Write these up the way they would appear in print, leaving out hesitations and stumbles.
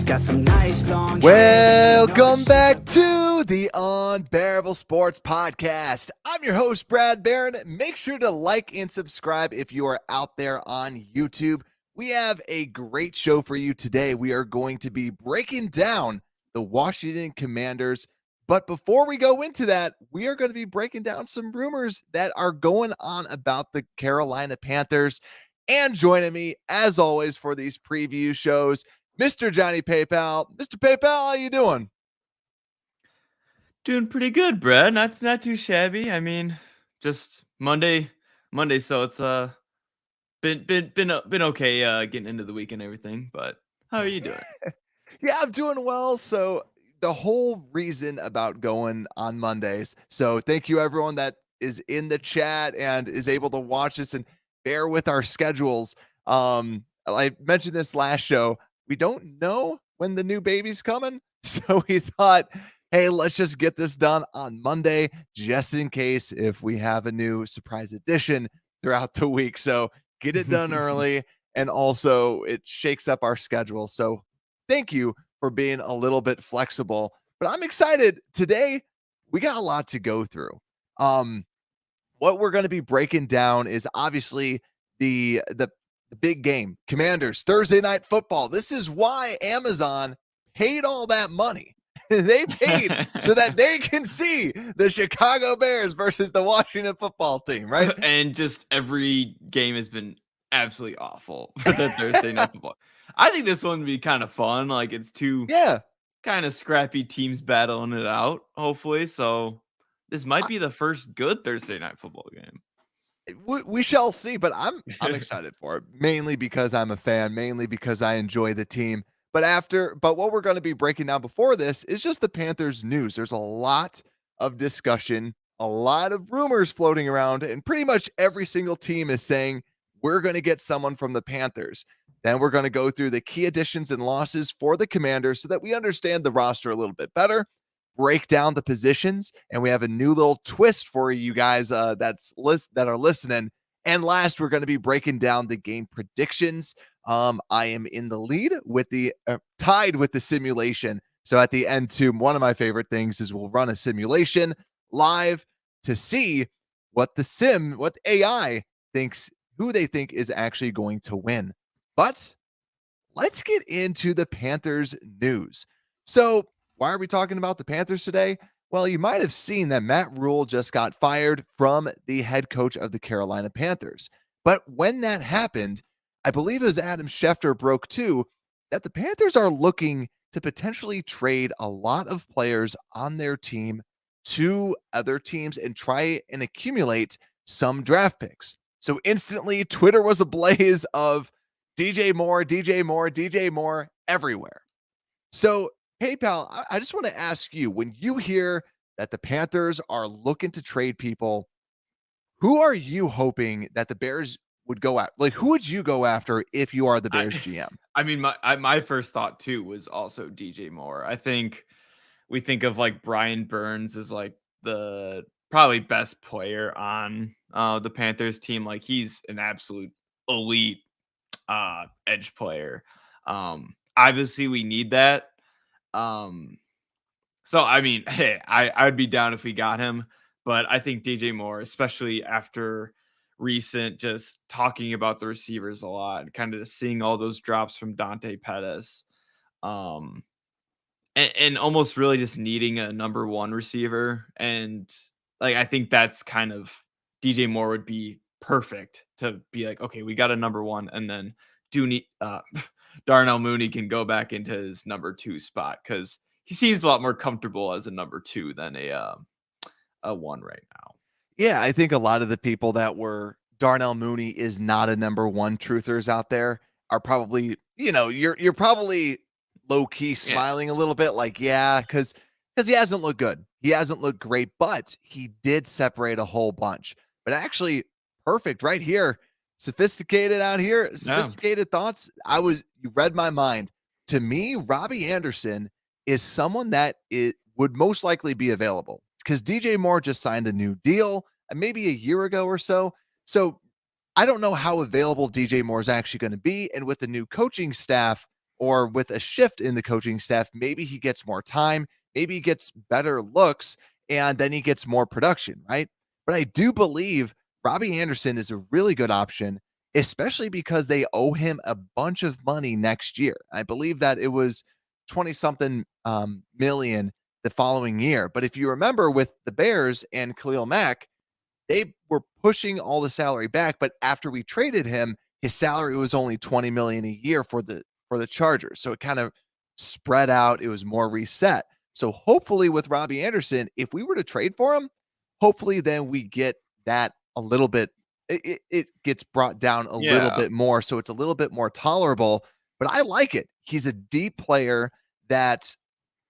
got some nice long. Welcome back to the Unbearable Sports Podcast. I'm your host, Brad Barron. Make sure to like and subscribe if you are out there on YouTube. We have a great show for you today. We are going to be breaking down the Washington Commanders. But before we go into that, we are going to be breaking down some rumors that are going on about the Carolina Panthers. And joining me, as always, for these preview shows, Mr. Johnny PayPal. Mr. PayPal, how you doing? Doing pretty good, Brad. Not too shabby. I mean, just Monday, so it's been okay getting into the week and everything. But how are you doing? Yeah, I'm doing well. So the whole reason about going on Mondays. So thank you everyone that is in the chat and is able to watch this and bear with our schedules. I mentioned this last show. We don't know when the new baby's coming. So we thought, hey, let's just get this done on Monday, just in case if we have a new surprise edition throughout the week. So get it done early. And also it shakes up our schedule. So thank you for being a little bit flexible, but I'm excited today. We got a lot to go through. What we're going to be breaking down is obviously the big game, Commanders, Thursday Night Football. This is why Amazon paid all that money. They paid so that they can see the Chicago Bears versus the Washington Football Team, right? And just every game has been absolutely awful for the Thursday Night Football. I think this one would be kind of fun. Like it's two kind of scrappy teams battling it out, hopefully. So this might be the first good Thursday Night Football game. We shall see, but I'm excited for it, mainly because I'm a fan, mainly because I enjoy the team. But what we're going to be breaking down before this is just the Panthers news. There's a lot of discussion, a lot of rumors floating around, and pretty much every single team is saying we're going to get someone from the Panthers. Then we're going to go through the key additions and losses for the Commanders so that we understand the roster a little bit better, break down the positions, and we have a new little twist for you guys that are listening. And last, we're going to be breaking down the game predictions. I am in the lead with the tied with the simulation. So at the end, too, one of my favorite things is we'll run a simulation live to see what what AI thinks, who they think is actually going to win. But let's get into the Panthers news. So why are we talking about the Panthers today? Well, you might have seen that Matt Rhule just got fired from the head coach of the Carolina Panthers. But when that happened, I believe it was Adam Schefter broke too, that the Panthers are looking to potentially trade a lot of players on their team to other teams and try and accumulate some draft picks. So instantly, Twitter was ablaze of DJ Moore everywhere. So, hey, pal, I just want to ask you, when you hear that the Panthers are looking to trade people, who are you hoping that the Bears would go at? Like, who would you go after if you are the Bears GM? I mean, my first thought, too, was also DJ Moore. I think we think of, like, Brian Burns as, like, the probably best player on the Panthers team. Like, he's an absolute elite edge player. Obviously we need that. So I mean, hey, I'd be down if we got him, but I think DJ Moore, especially after recent just talking about the receivers a lot and kind of just seeing all those drops from Dante Pettis, and almost really just needing a number one receiver. And like I think that's kind of DJ Moore would be perfect to be like, okay, we got a number one, and then Darnell Mooney can go back into his number two spot because he seems a lot more comfortable as a number two than a one right now. Yeah, I think a lot of the people that were Darnell Mooney is not a number one truthers out there are probably, you're probably low key smiling a little bit like, yeah, because he hasn't looked good. He hasn't looked great, but he did separate a whole bunch. But actually, perfect right here. Sophisticated out here. Sophisticated thoughts. You read my mind. To me, Robbie Anderson is someone that it would most likely be available because DJ Moore just signed a new deal maybe a year ago or so. So I don't know how available DJ Moore is actually going to be. And with the new coaching staff, or with a shift in the coaching staff, maybe he gets more time, maybe he gets better looks, and then he gets more production, right? But I do believe Robbie Anderson is a really good option, especially because they owe him a bunch of money next year. I believe that it was 20 something million the following year. But if you remember with the Bears and Khalil Mack, they were pushing all the salary back, but after we traded him, his salary was only 20 million a year for the Chargers. So it kind of spread out, it was more reset. So hopefully with Robbie Anderson, if we were to trade for him, hopefully then we get that a little bit it gets brought down a little Yeah. bit more so it's a little bit more tolerable, but I like it. He's a deep player that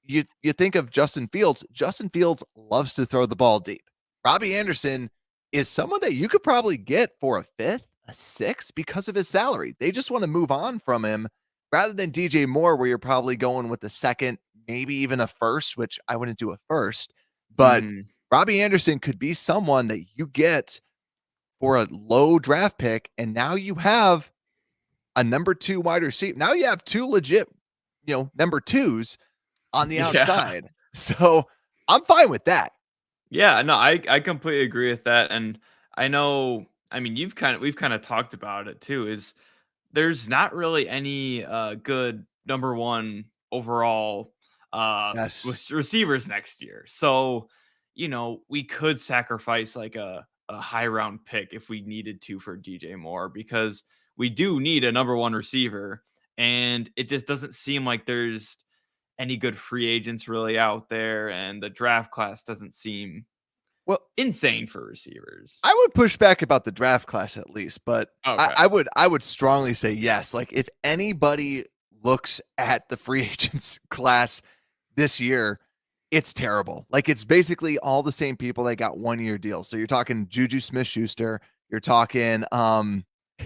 you think of Justin Fields. Justin Fields loves to throw the ball deep. Robbie Anderson is someone that you could probably get for a fifth, a sixth because of his salary. They just want to move on from him rather than DJ Moore, where you're probably going with the second, maybe even a first, which I wouldn't do a first. But Mhm. Robbie Anderson could be someone that you get for a low draft pick. And now you have a number two wide receiver. Now you have two legit, number twos on the Yeah. outside. So I'm fine with that. Yeah, no, I completely agree with that, and I know, I mean, we've kind of talked about it too. Is there's not really any good number one overall Yes. receivers next year. So, we could sacrifice like a high round pick if we needed to for DJ Moore because we do need a number one receiver, and it just doesn't seem like there's any good free agents really out there, and the draft class doesn't seem Well, insane for receivers. I would push back about the draft class at least, but I, Okay. I would I would strongly say yes. Like if anybody looks at the free agents class this year, it's terrible. Like it's basically all the same people that got 1 year deals. So you're talking Juju Smith Schuster, you're talking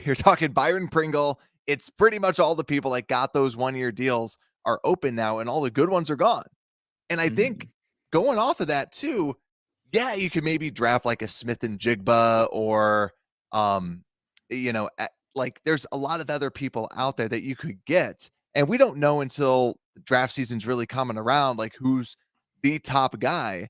you're talking Byron Pringle. It's pretty much all the people that got those 1 year deals are open now, and all the good ones are gone. And I think Mhm. going off of that too, yeah, you could maybe draft like a Smith and Jigba or um, like there's a lot of other people out there that you could get. And we don't know until the draft season's really coming around, like who's the top guy.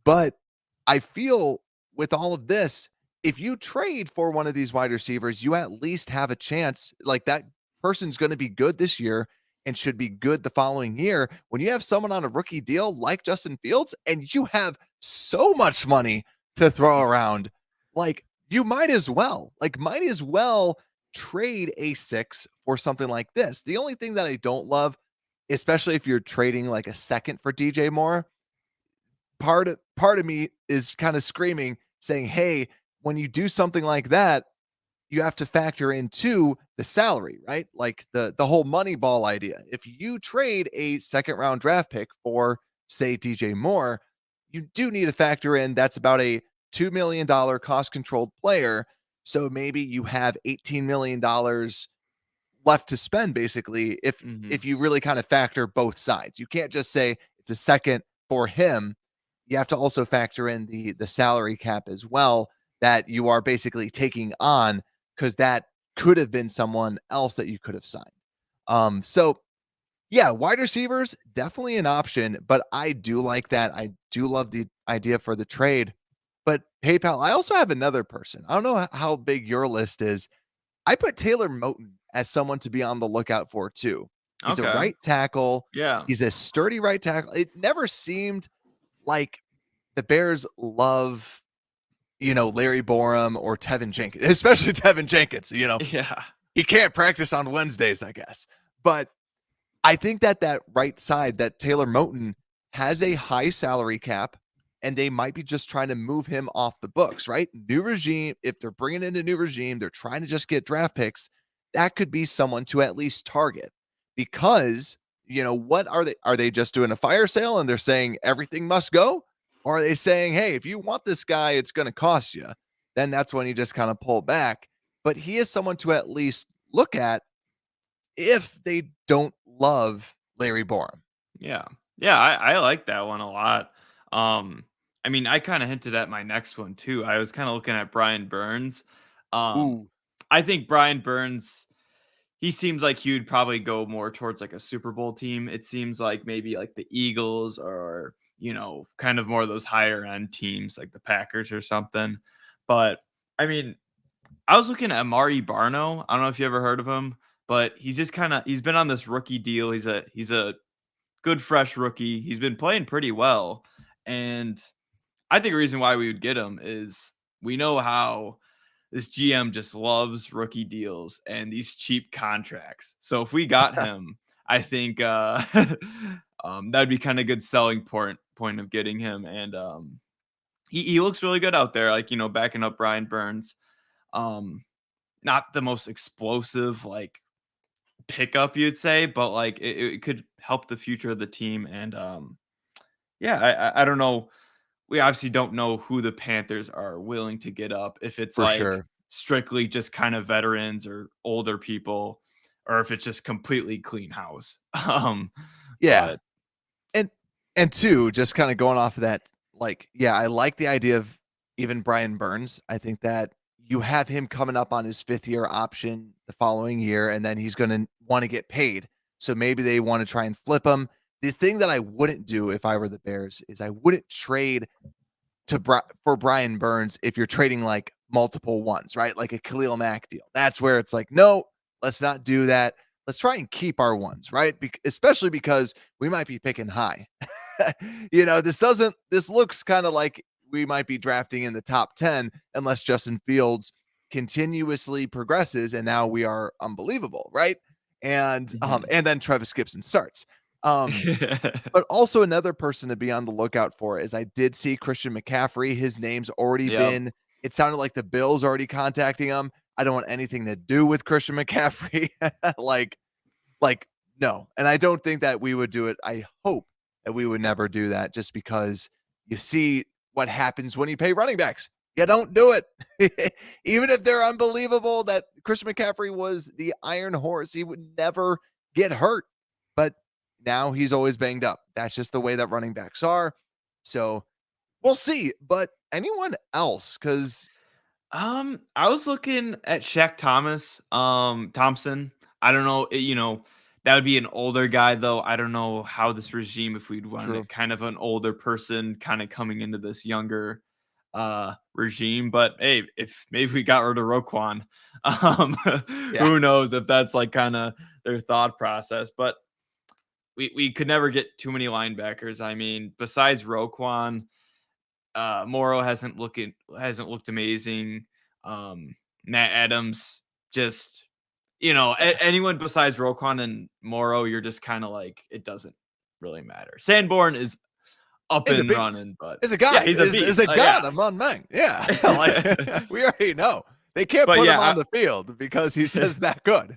But I feel with all of this, if you trade for one of these wide receivers, you at least have a chance. Like that person's going to be good this year and should be good the following year. When you have someone on a rookie deal like Justin Fields and you have so much money to throw around, like you might as well trade a six for something like this. The only thing that I don't love, especially if you're trading like a second for DJ Moore, part of me is kind of screaming saying, "Hey, when you do something like that, you have to factor into the salary, right? Like the whole money ball idea. If you trade a second round draft pick for say DJ Moore, you do need to factor in that's about a $2 million cost controlled player. So maybe you have $18 million left to spend basically if Mhm. you really kind of factor both sides. You can't just say it's a second for him. You have to also factor in the salary cap as well that you are basically taking on because that could have been someone else that you could have signed. So yeah, wide receivers definitely an option, but I do like that. I do love the idea for the trade. But PayPal, I also have another person. I don't know how big your list is. I put Taylor Moton as someone to be on the lookout for too. He's a Okay. right tackle. Yeah. He's a sturdy right tackle. It never seemed like the Bears love, Larry Borum or Tevin Jenkins, especially Tevin Jenkins. Yeah. He can't practice on Wednesdays, I guess. But I think that right side, that Taylor Moton has a high salary cap, and they might be just trying to move him off the books, right? New regime. If they're bringing in a new regime, they're trying to just get draft picks. That could be someone to at least target because, what are they? Are they just doing a fire sale and they're saying everything must go? Or are they saying, hey, if you want this guy, it's going to cost you? Then that's when you just kind of pull back. But he is someone to at least look at if they don't love Larry Borum. Yeah. Yeah, I like that one a lot. Um, I mean, I kinda hinted at my next one too. I was kinda looking at Brian Burns. Um, Ooh, I think Brian Burns, he seems like he would probably go more towards like a Super Bowl team. It seems like maybe like the Eagles or, kind of more of those higher end teams like the Packers or something. But I mean, I was looking at Amari Barno. I don't know if you ever heard of him, but he's been on this rookie deal. He's a good fresh rookie. He's been playing pretty well. And I think the reason why we would get him is we know how this GM just loves rookie deals and these cheap contracts. So if we got him, I think that'd be kind of good selling point of getting him. And he looks really good out there, like backing up Brian Burns. Not the most explosive like pickup you'd say, but like it could help the future of the team. And yeah, I don't know. We obviously don't know who the Panthers are willing to get up, if it's For like sure. strictly just kind of veterans or older people, or if it's just completely clean house. Yeah. But And two, just kind of going off of that, like, yeah, I like the idea of even Brian Burns. I think that you have him coming up on his 5th-year option the following year, and then he's going to want to get paid. So maybe they want to try and flip him. The thing that I wouldn't do if I were the Bears is I wouldn't trade for Brian Burns if you're trading like multiple ones, right? Like a Khalil Mack deal. That's where it's like, no, let's not do that. Let's try and keep our ones, right? Especially because we might be picking high. This looks kind of like we might be drafting in the top 10 unless Justin Fields continuously progresses and now we are unbelievable, right? And Mhm. and then Travis Gibson starts. But also another person to be on the lookout for is I did see Christian McCaffrey. His name's already Yep. been it sounded like the Bills already contacting him. I don't want anything to do with Christian McCaffrey. Like, no. And I don't think that we would do it. I hope that we would never do that just because you see what happens when you pay running backs. You don't do it. Even if they're unbelievable, that Christian McCaffrey was the iron horse, he would never get hurt. But now he's always banged up. That's just the way that running backs are. So we'll see. But anyone else? Because I was looking at Shaq Thompson. I don't know, that would be an older guy though. I don't know how this regime, if we'd want true. it kind of an older person kind of coming into this younger regime. But hey, if maybe we got rid of Roquan, Yeah. who knows if that's like kind of their thought process. But we could never get too many linebackers. I mean, besides Roquan, Morrow hasn't looked amazing. Matt Adams just anyone besides Roquan and Morrow, you're just kind of like it doesn't really matter. Sanborn is up Is a and beast. running, but Is a yeah, god. he's a Is beast. a god among men. Yeah. Like we already know. They can't But put him yeah, on the field because he's just that good.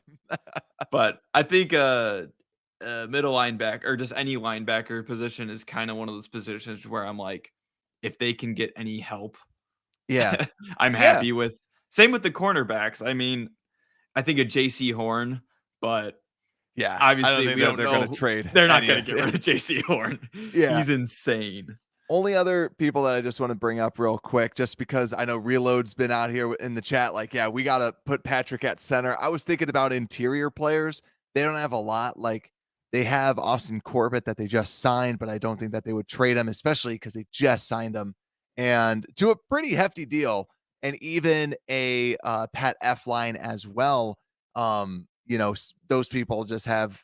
but I think middle linebacker or just any linebacker position is kind of one of those positions where I'm like, if they can get any help, Yeah. I'm Yeah. happy with. Same with the cornerbacks. I mean, I think of JC Horn, but Yeah. I don't obviously think we that don't they're gonna know trade they're not any gonna of get rid of JC Horn. Yeah. He's insane. Only other people that I just want to bring up real quick, just because I know Reload's been out here in the chat, like, yeah, we gotta put Patrick at center. I was thinking about interior players. They don't have a lot. Like they have Austin Corbett that they just signed, but I don't think that they would trade him, especially because they just signed him and to a pretty hefty deal, and even a Pat F line as well. Those people just have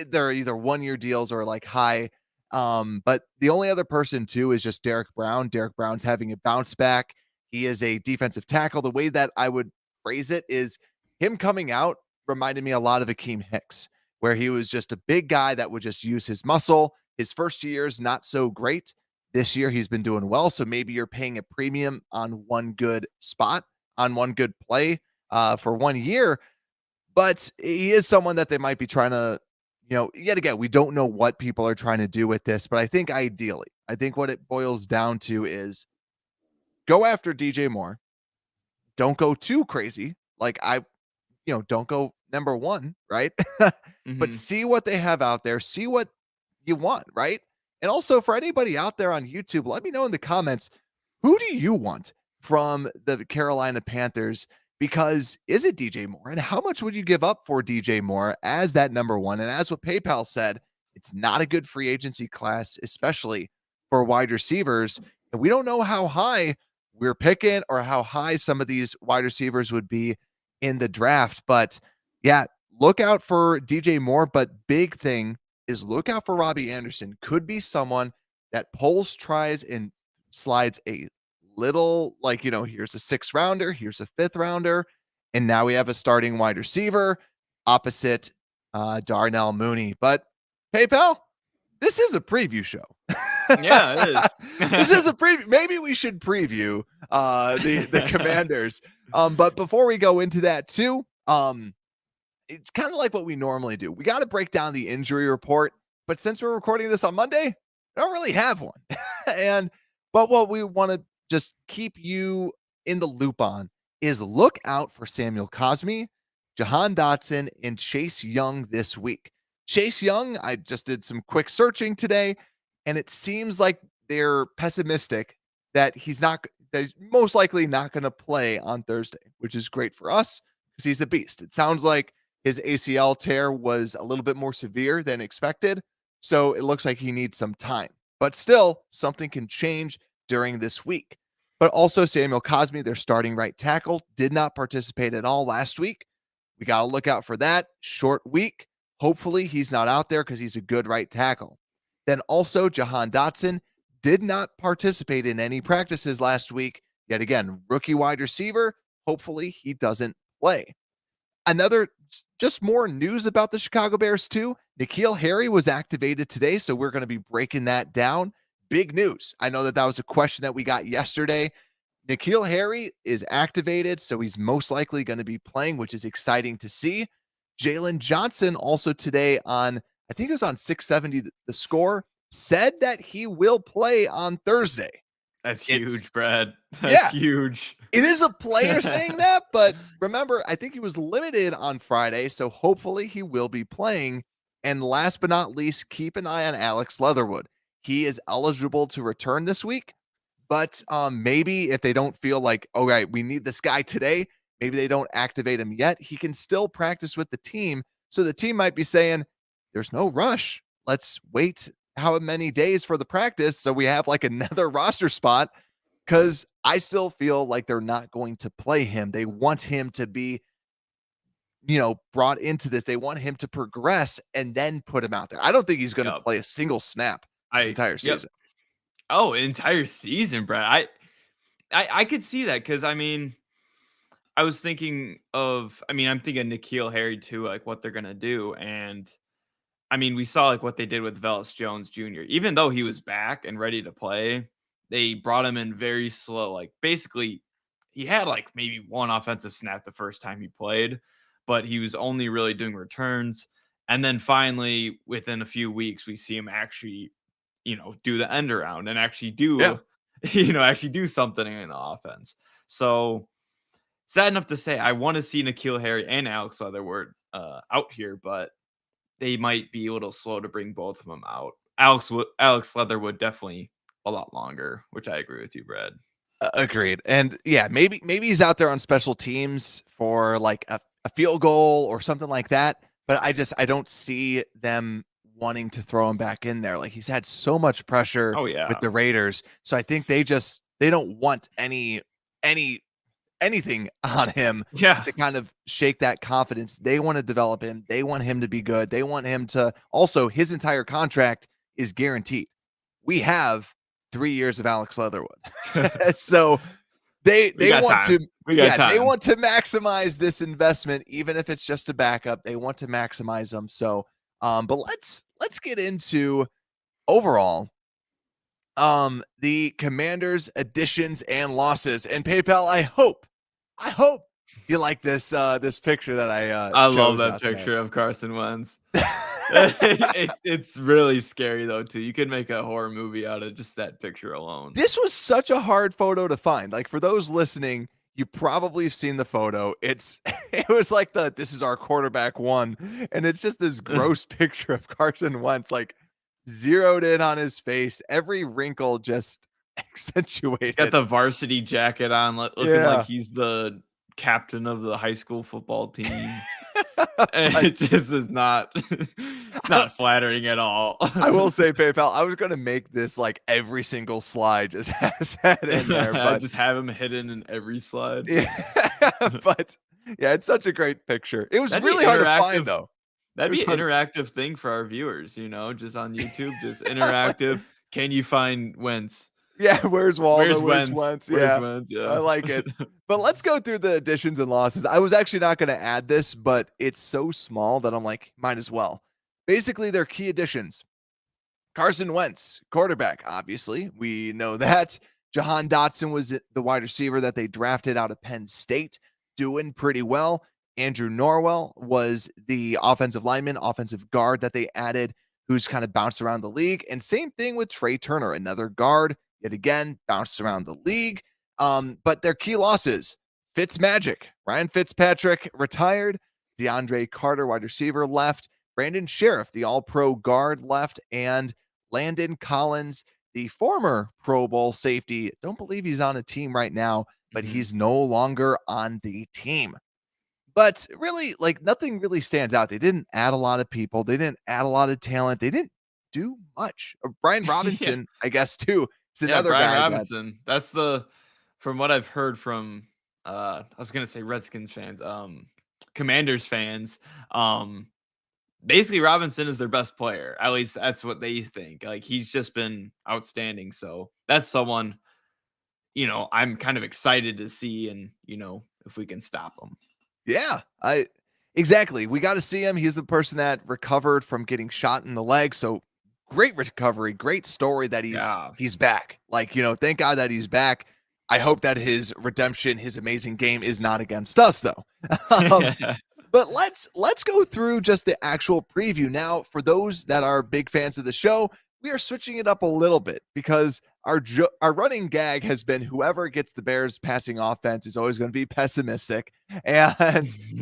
they're either 1-year deals or like high. But the only other person too is just Derek Brown. Derek Brown's having a bounce back. He is a defensive tackle. The way that I would phrase it is him coming out reminded me a lot of Akeem Hicks, where he was just a big guy that would just use his muscle. His first year's not so great. This year he's been doing well. So maybe you're paying a premium on one good spot, on one good play for 1 year. But he is someone that they might be trying to, yet again, we don't know what people are trying to do with this, but I think ideally, I think what it boils down to is go after DJ Moore. Don't go too crazy. Like don't go number one, right? But Mhm. see what they have out there, see what you want, right? And also for anybody out there on YouTube, let me know in the comments, who do you want from the Carolina Panthers because is it DJ Moore? And how much would you give up for DJ Moore as that number one? And as what PayPal said, it's not a good free agency class, especially for wide receivers. And we don't know how high we're picking or how high some of these wide receivers would be in the draft. But yeah, look out for DJ Moore. But big thing is look out for Robbie Anderson. Could be someone that pulls, tries, and slides a little, like, here's a 6th rounder, here's a 5th rounder, and now we have a starting wide receiver opposite Darnell Mooney. But PayPal, this is a preview show. Yeah, it is. This is a preview. Maybe we should preview the Commanders. But before we go into that too, it's kind of like what we normally do. We got to break down the injury report, but since we're recording this on Monday, I don't really have one. But what we want to just keep you in the loop on is look out for Samuel Cosmi, Jahan Dotson, and Chase Young this week. Chase Young, I just did some quick searching today, and it seems like they're pessimistic that he's most likely not going to play on Thursday, which is great for us because he's a beast. It sounds like his ACL tear was a little bit more severe than expected, so it looks like he needs some time. But still, something can change during this week. But also Samuel Cosmi, their starting right tackle, did not participate at all last week. We got to look out for that. Short week. Hopefully he's not out there because he's a good right tackle. Then also Jahan Dotson did not participate in any practices last week. Yet again, rookie wide receiver. Hopefully he doesn't play. Just more news about the Chicago Bears too. N'Keal Harry was activated today, so we're going to be breaking that down. Big news. I know that was a question that we got yesterday. N'Keal Harry is activated, so he's most likely going to be playing, which is exciting to see. Jalen Johnson also today I think it was on 670 The Score, said that he will play on Thursday. That's huge, Brad. That's huge. It is a player saying that, but remember, I think he was limited on Friday, so hopefully he will be playing. And last but not least, keep an eye on Alex Leatherwood. He is eligible to return this week, but maybe if they don't feel like, all right, we need this guy today, maybe they don't activate him yet. He can still practice with the team. So the team might be saying, there's no rush. Let's wait how many days for the practice so we have like another roster spot, because I still feel like they're not going to play him. They want him to be, brought into this. They want him to progress and then put him out there. I don't think he's going to play a single snap this entire season. Oh, entire season, Brad. I could see that because, I was thinking of, I'm thinking N'Keal Harry too, like what they're going to do. And we saw like what they did with Velus Jones Jr. Even though he was back and ready to play, they brought him in very slow. Like basically he had like maybe one offensive snap the first time he played, but he was only really doing returns. And then finally within a few weeks, we see him actually, do the end around and actually do, actually do something in the offense. So sad enough to say, I want to see N'Keal Harry and Alex Leatherwood out here, but they might be a little slow to bring both of them out. Alex Leatherwood definitely a lot longer, which I agree with you, Brad. Agreed. And yeah, maybe he's out there on special teams for like a field goal or something like that. But I don't see them wanting to throw him back in there. Like he's had so much pressure with the Raiders. So I think they don't want anything on him to kind of shake that confidence. They want to develop him. They want him to be good. They want him to also, his entire contract is guaranteed. We have 3 years of Alex Leatherwood. So they want to maximize this investment, even if it's just a backup. They want to maximize them. So but let's get into overall the Commanders' additions and losses. And PayPal, I hope you like this picture that I love that picture of Carson Wentz. It's really scary though too. You could make a horror movie out of just that picture alone. This was such a hard photo to find. Like for those listening, you probably have seen the photo. It was like this is our quarterback one, and it's just this gross picture of Carson Wentz like zeroed in on his face, every wrinkle just accentuated. Got the varsity jacket on, looking like he's the captain of the high school football team. And I it just is not it's not flattering at all. I will say PayPal, I was gonna make this like every single slide just has that in there, but Just have him hidden in every slide. yeah, but yeah, it's such a great picture. It was That'd be really hard to find interactive. though. It That'd was be an hard. interactive thing for our viewers, just on YouTube, just interactive. Can you find Wentz? Yeah, where's Waldo? Where's Where's Wentz? Wentz? Where's Yeah, Wentz? I Yeah. like it. But let's go through the additions and losses. I was actually not gonna add this, but it's so small that I'm like, might as well. Basically, their key additions. Carson Wentz, quarterback, obviously. We know that. Jahan Dotson was the wide receiver that they drafted out of Penn State, doing pretty well. Andrew Norwell was the offensive lineman, offensive guard that they added, who's kind of bounced around the league. And same thing with Trey Turner, another guard, yet again, bounced around the league. But their key losses, Fitzmagic, Ryan Fitzpatrick retired, DeAndre Carter, wide receiver, left, Brandon Sheriff, the all-pro guard, left, and Landon Collins, the former Pro Bowl safety. Don't believe he's on a team right now, but Mhm. he's no longer on the team. But really, like nothing really stands out. They didn't add a lot of people. They didn't add a lot of talent. They didn't do much. Brian Yeah. Robinson, I guess, too, is Yeah, another Brian guy that, Robinson. That's the from what I've heard from I was gonna say Redskins fans, Commanders fans, basically Robinson is their best player. At least that's what they think. Like he's just been outstanding. So that's someone, I'm kind of excited to see and if we can stop him. yeah, exactly. We got to see him. He's the person that recovered from getting shot in the leg. So great recovery, great story that Yeah. he's back. Like, thank God that he's back. I hope that his redemption, his amazing game is not against us though. um, but let's go through just the actual preview now. For those that are big fans of the show, we are switching it up a little bit because our running gag has been whoever gets the Bears passing offense is always going to be pessimistic and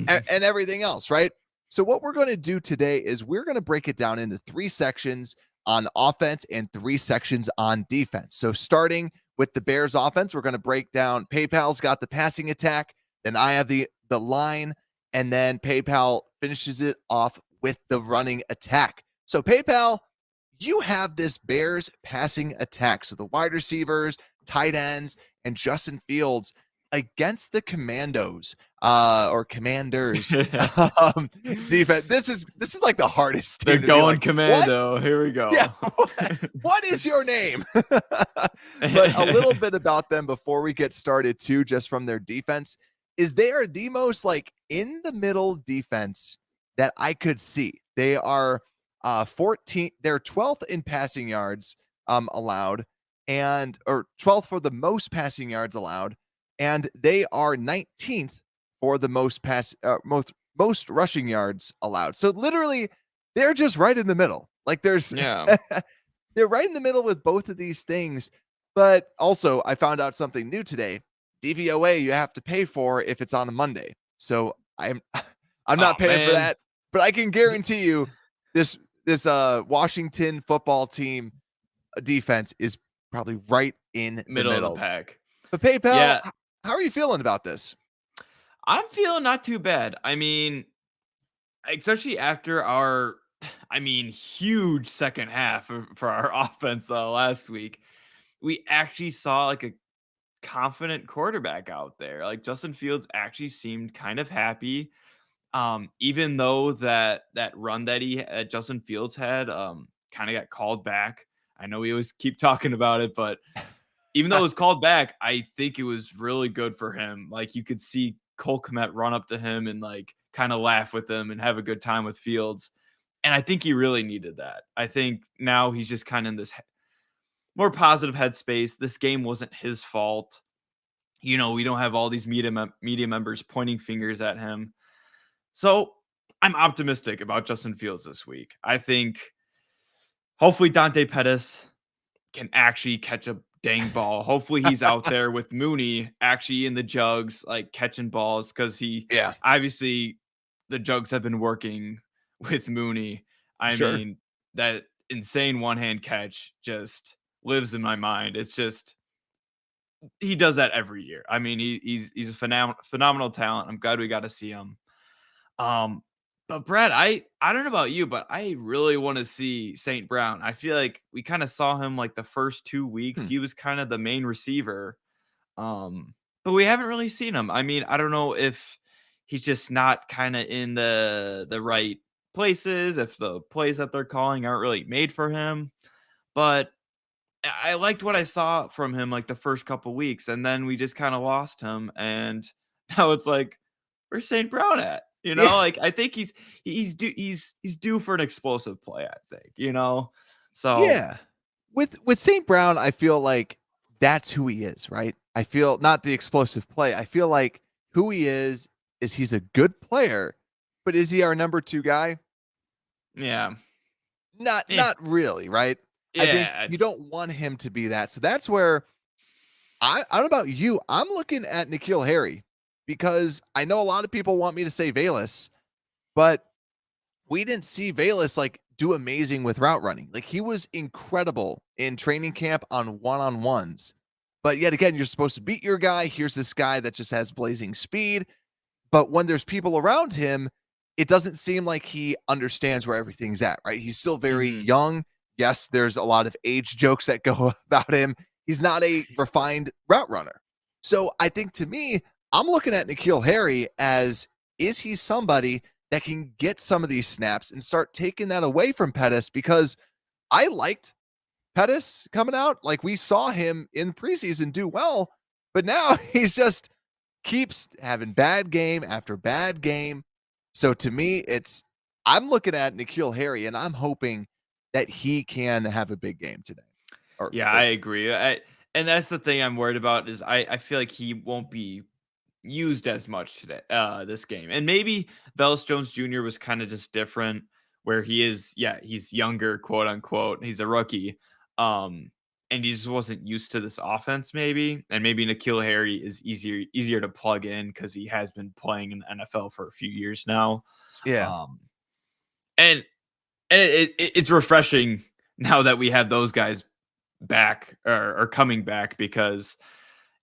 and everything else, right? So what we're going to do today is we're going to break it down into 3 sections on offense and 3 sections on defense. So starting with the Bears offense, we're going to break down PayPal's got the passing attack, then I have the line, and then PayPal finishes it off with the running attack. So PayPal, you have this Bears passing attack. So the wide receivers, tight ends, and Justin Fields against the Commandos or Commanders defense. This is like the hardest They're team to be going like, what? commando. Here we Yeah, go. what is your name? But a little bit about them before we get started too, just from their defense, is they are the most like in the middle defense that I could see. They are 14, they're 12th in passing yards allowed, and or 12th for the most passing yards allowed, and they are 19th for the most rushing yards allowed. So literally they're just right in the middle. Like there's Yeah. they're right in the middle with both of these things. But also, I found out something new today. DVOA you have to pay for if it's on a Monday. So I'm Oh not paying for man. that, but I can guarantee you this Washington football team defense is probably right in the Middle of the middle. pack. But PayPal, Yeah. how are you feeling about this? I'm feeling not too bad. I mean, especially after our, huge second half for our offense last week, we actually saw like a confident quarterback out there. Like Justin Fields actually seemed kind of happy. Even though that run that Justin Fields had kind of got called back. I know we always keep talking about it, but even though it was called back, I think it was really good for him. Like you could see Cole Kmet run up to him and like kind of laugh with him and have a good time with Fields. And I think he really needed that. I think now he's just kind of in this more positive headspace. This game wasn't his fault. We don't have all these media members pointing fingers at him. So I'm optimistic about Justin Fields this week. I think hopefully Dante Pettis can actually catch a dang ball. Hopefully he's out there with Mooney actually in the jugs, like catching balls, because he Yeah, obviously the jugs have been working with Mooney. I sure. mean, that insane one-hand catch just lives in my mind. It's just he does that every year. I mean, he's a phenomenal talent. I'm glad we got to see him. Um, but Brad, I don't know about you, but I really want to see St. Brown. I feel like we kind of saw him like the first 2 weeks. Hmm. He was kind of the main receiver. But we haven't really seen him. I mean, I don't know if he's just not kind of in the right places, if the plays that they're calling aren't really made for him. But I liked what I saw from him like the first couple weeks, and then we just kind of lost him. And now it's like, where's St. Brown at? Yeah. Like I think he's due for an explosive play, I think, So Yeah. With St. Brown, I feel like that's who he is, right? I feel not the explosive play. I feel like who he is he's a good player, but is he our number 2 guy? yeah. Not Eh, not really, right? I think yeah, you it's don't want him to be that. So that's where I don't know about you. I'm looking at N'Keal Harry because I know a lot of people want me to say Valus, but we didn't see Valus like do amazing with route running. Like he was incredible in training camp on one-on-ones. But yet again, you're supposed to beat your guy. Here's this guy that just has blazing speed. But when there's people around him, it doesn't seem like he understands where everything's at, right? He's still very mhm. young. Yes, there's a lot of age jokes that go about him. He's not a refined route runner. So I think to me, I'm looking at N'Keal Harry as is he somebody that can get some of these snaps and start taking that away from Pettis? Because I liked Pettis coming out. Like we saw him in preseason do well, but now he's just keeps having bad game after bad game. So to me, I'm looking at N'Keal Harry and I'm hoping that he can have a big game today. Or Yeah, I agree. And that's the thing I'm worried about is I feel like he won't be used as much today, this game. And maybe Velus Jones Jr. was kind of just different where he's younger, quote unquote. He's a rookie. Um, and he just wasn't used to this offense, maybe. And maybe N'Keal Harry is easier to plug in because he has been playing in the NFL for a few years now. yeah, Um, and it's refreshing now that we have those guys back or coming back because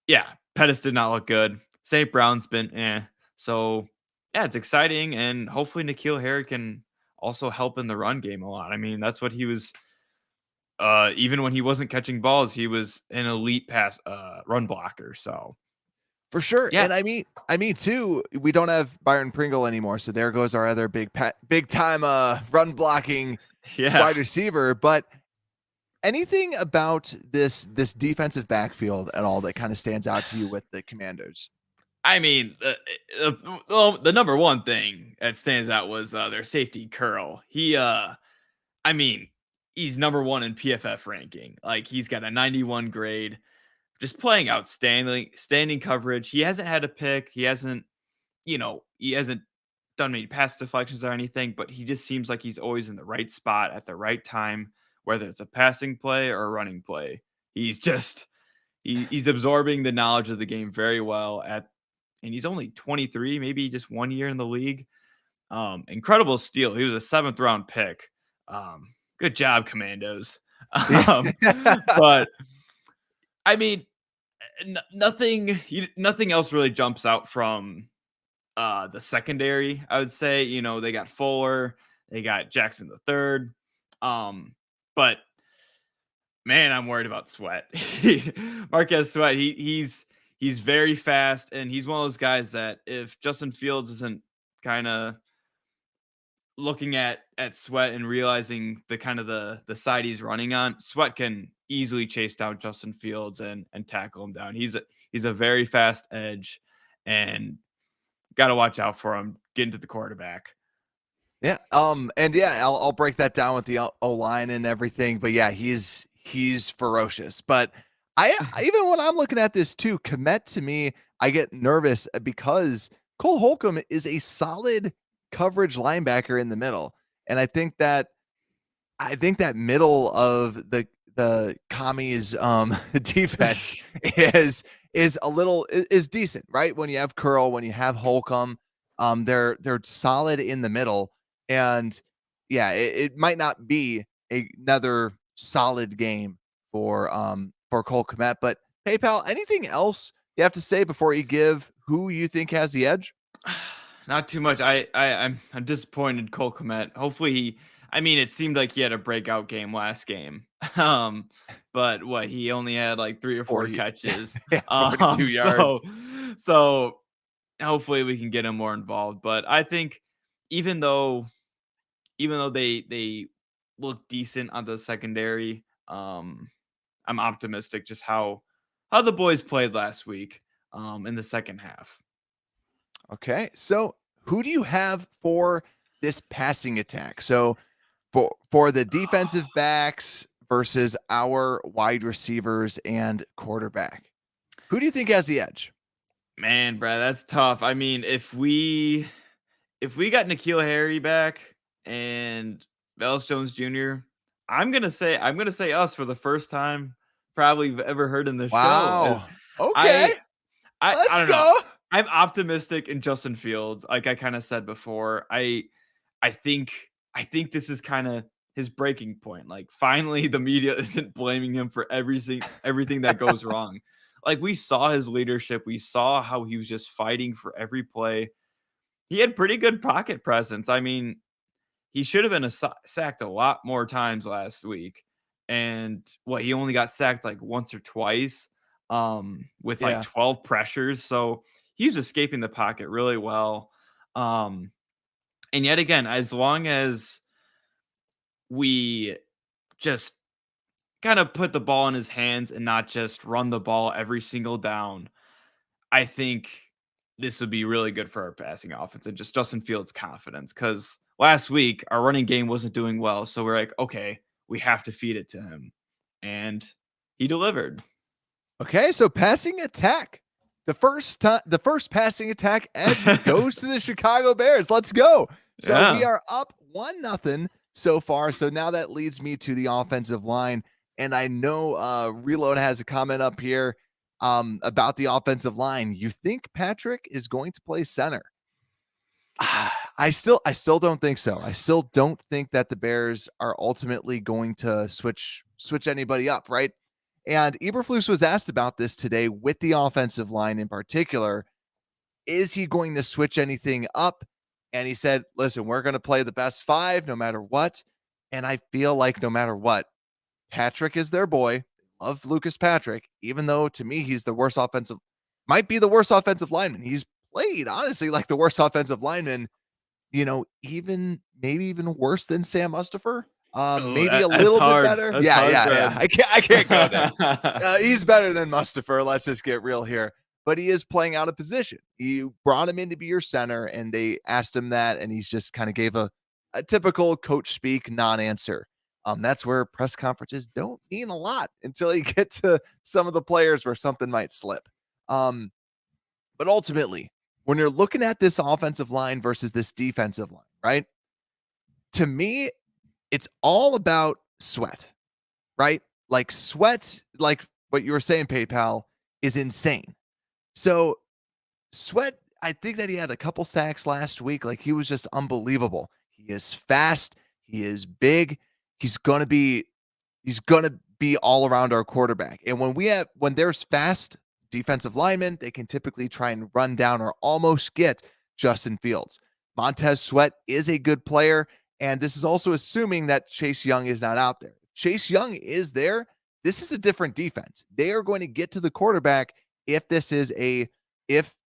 yeah, Pettis did not look good. St. Brown's been So yeah, it's exciting and hopefully N'Keal Harry can also help in the run game a lot. I mean, that's what he was even when he wasn't catching balls, he was an elite pass run blocker. So for sure. yeah. And I mean too, we don't have Byron Pringle anymore. So there goes our other big time run blocking Yeah. wide receiver. But anything about this defensive backfield at all that kind of stands out to you with the Commanders? I mean, the number one thing that stands out was their safety Curl. I mean, he's number one in PFF ranking. Like he's got a 91 grade, just playing standing coverage. He hasn't had a pick. He hasn't done many pass deflections or anything, but he just seems like he's always in the right spot at the right time, whether it's a passing play or a running play. He's just he's absorbing the knowledge of the game very well and he's only 23, maybe just 1 year in the league. Incredible steal. He was a 7th round pick. Good job, Commandos. Yeah. Um, but I mean, nothing else really jumps out from the secondary. I would say, they got Fuller, they got Jackson the third. But man, I'm worried about Sweat. Marquez Sweat, he's very fast, and he's one of those guys that if Justin Fields isn't kind of looking at Sweat and realizing the kind of the side he's running on, Sweat can easily chase down Justin Fields and tackle him down. He's a very fast edge, and got to watch out for him getting to the quarterback. Yeah. And yeah, I'll break that down with the O line and everything. But yeah, he's ferocious. But even when I'm looking at this too, Kmet to me, I get nervous because Cole Holcomb is a solid coverage linebacker in the middle, and I think that middle of the commies defense is a little is decent, right? When you have Curl, when you have Holcomb, they're solid in the middle. And yeah, it might not be another solid game for Cole Kmet, but PayPal, anything else you have to say before you give who you think has the edge? Not too much. I'm disappointed Cole Kmet. Hopefully I mean, it seemed like he had a breakout game last game. Um, but what, he only had like 3 or 4 40, catches. yeah, 42 yards. So hopefully we can get him more involved. But I think even though they look decent on the secondary, I'm optimistic just how the boys played last week in the second half. Okay, so who do you have for this passing attack? So for the defensive backs versus our wide receivers and quarterback, who do you think has the edge? Man, Brad, that's tough. I mean, if we got N'Keal Harry back and Velus Jones Jr., I'm gonna say us for the first time probably you've ever heard in the show. Is Wow. Okay, I I let's don't know. go. I'm optimistic in Justin Fields, like I kind of said before. I think I think this is kind of his breaking point. Like finally the media isn't blaming him for everything that goes wrong. Like we saw his leadership, we saw how he was just fighting for every play. He had pretty good pocket presence. I mean, he should have been sacked a lot more times last week. And what, he only got sacked like once or twice with like Yeah. 12 pressures. So he was escaping the pocket really well. Um and yet again, as long as we just kind of put the ball in his hands and not just run the ball every single down, I think this would be really good for our passing offense and just Justin Fields' confidence. Because last week our running game wasn't doing well, so we're like, okay, we have to feed it to him, and he delivered. Okay, so passing attack. The first passing attack edge goes to the Chicago Bears. Let's go. So we Yeah. are up 1-0 so far. So now that leads me to the offensive line. And I know Reload has a comment up here about the offensive line. You think Patrick is going to play center? I still don't think so. I still don't think that the Bears are ultimately going to switch anybody up, right? And Eberflus was asked about this today with the offensive line in particular. Is he going to switch anything up? And he said, listen, we're going to play the best five no matter what. And I feel like no matter what, Patrick is their boy. Love Lucas Patrick, even though to me he's the worst might be the worst offensive lineman. He's played honestly like the worst offensive lineman, even maybe even worse than Sam Mustipher. Oh, Maybe a that's little bit hard. better. That's Yeah, hard, yeah, yeah. Brad. I can't go there. He's better than Mustipher. Let's just get real here. But he is playing out of position. You brought him in to be your center, and they asked him that, and he's just kind of gave a typical coach speak non-answer. That's where press conferences don't mean a lot until you get to some of the players where something might slip. But ultimately, when you're looking at this offensive line versus this defensive line, right? To me, it's all about Sweat, right? Like Sweat, like what you were saying, PayPal, is insane. So Sweat, I think that he had a couple sacks last week. Like he was just unbelievable. He is fast. He is big. He's gonna be all around our quarterback. And when there's fast defensive linemen, they can typically try and run down or almost get Justin Fields. Montez Sweat is a good player. And this is also assuming that Chase Young is not out there. If Chase Young is there, this is a different defense. They are going to get to the quarterback if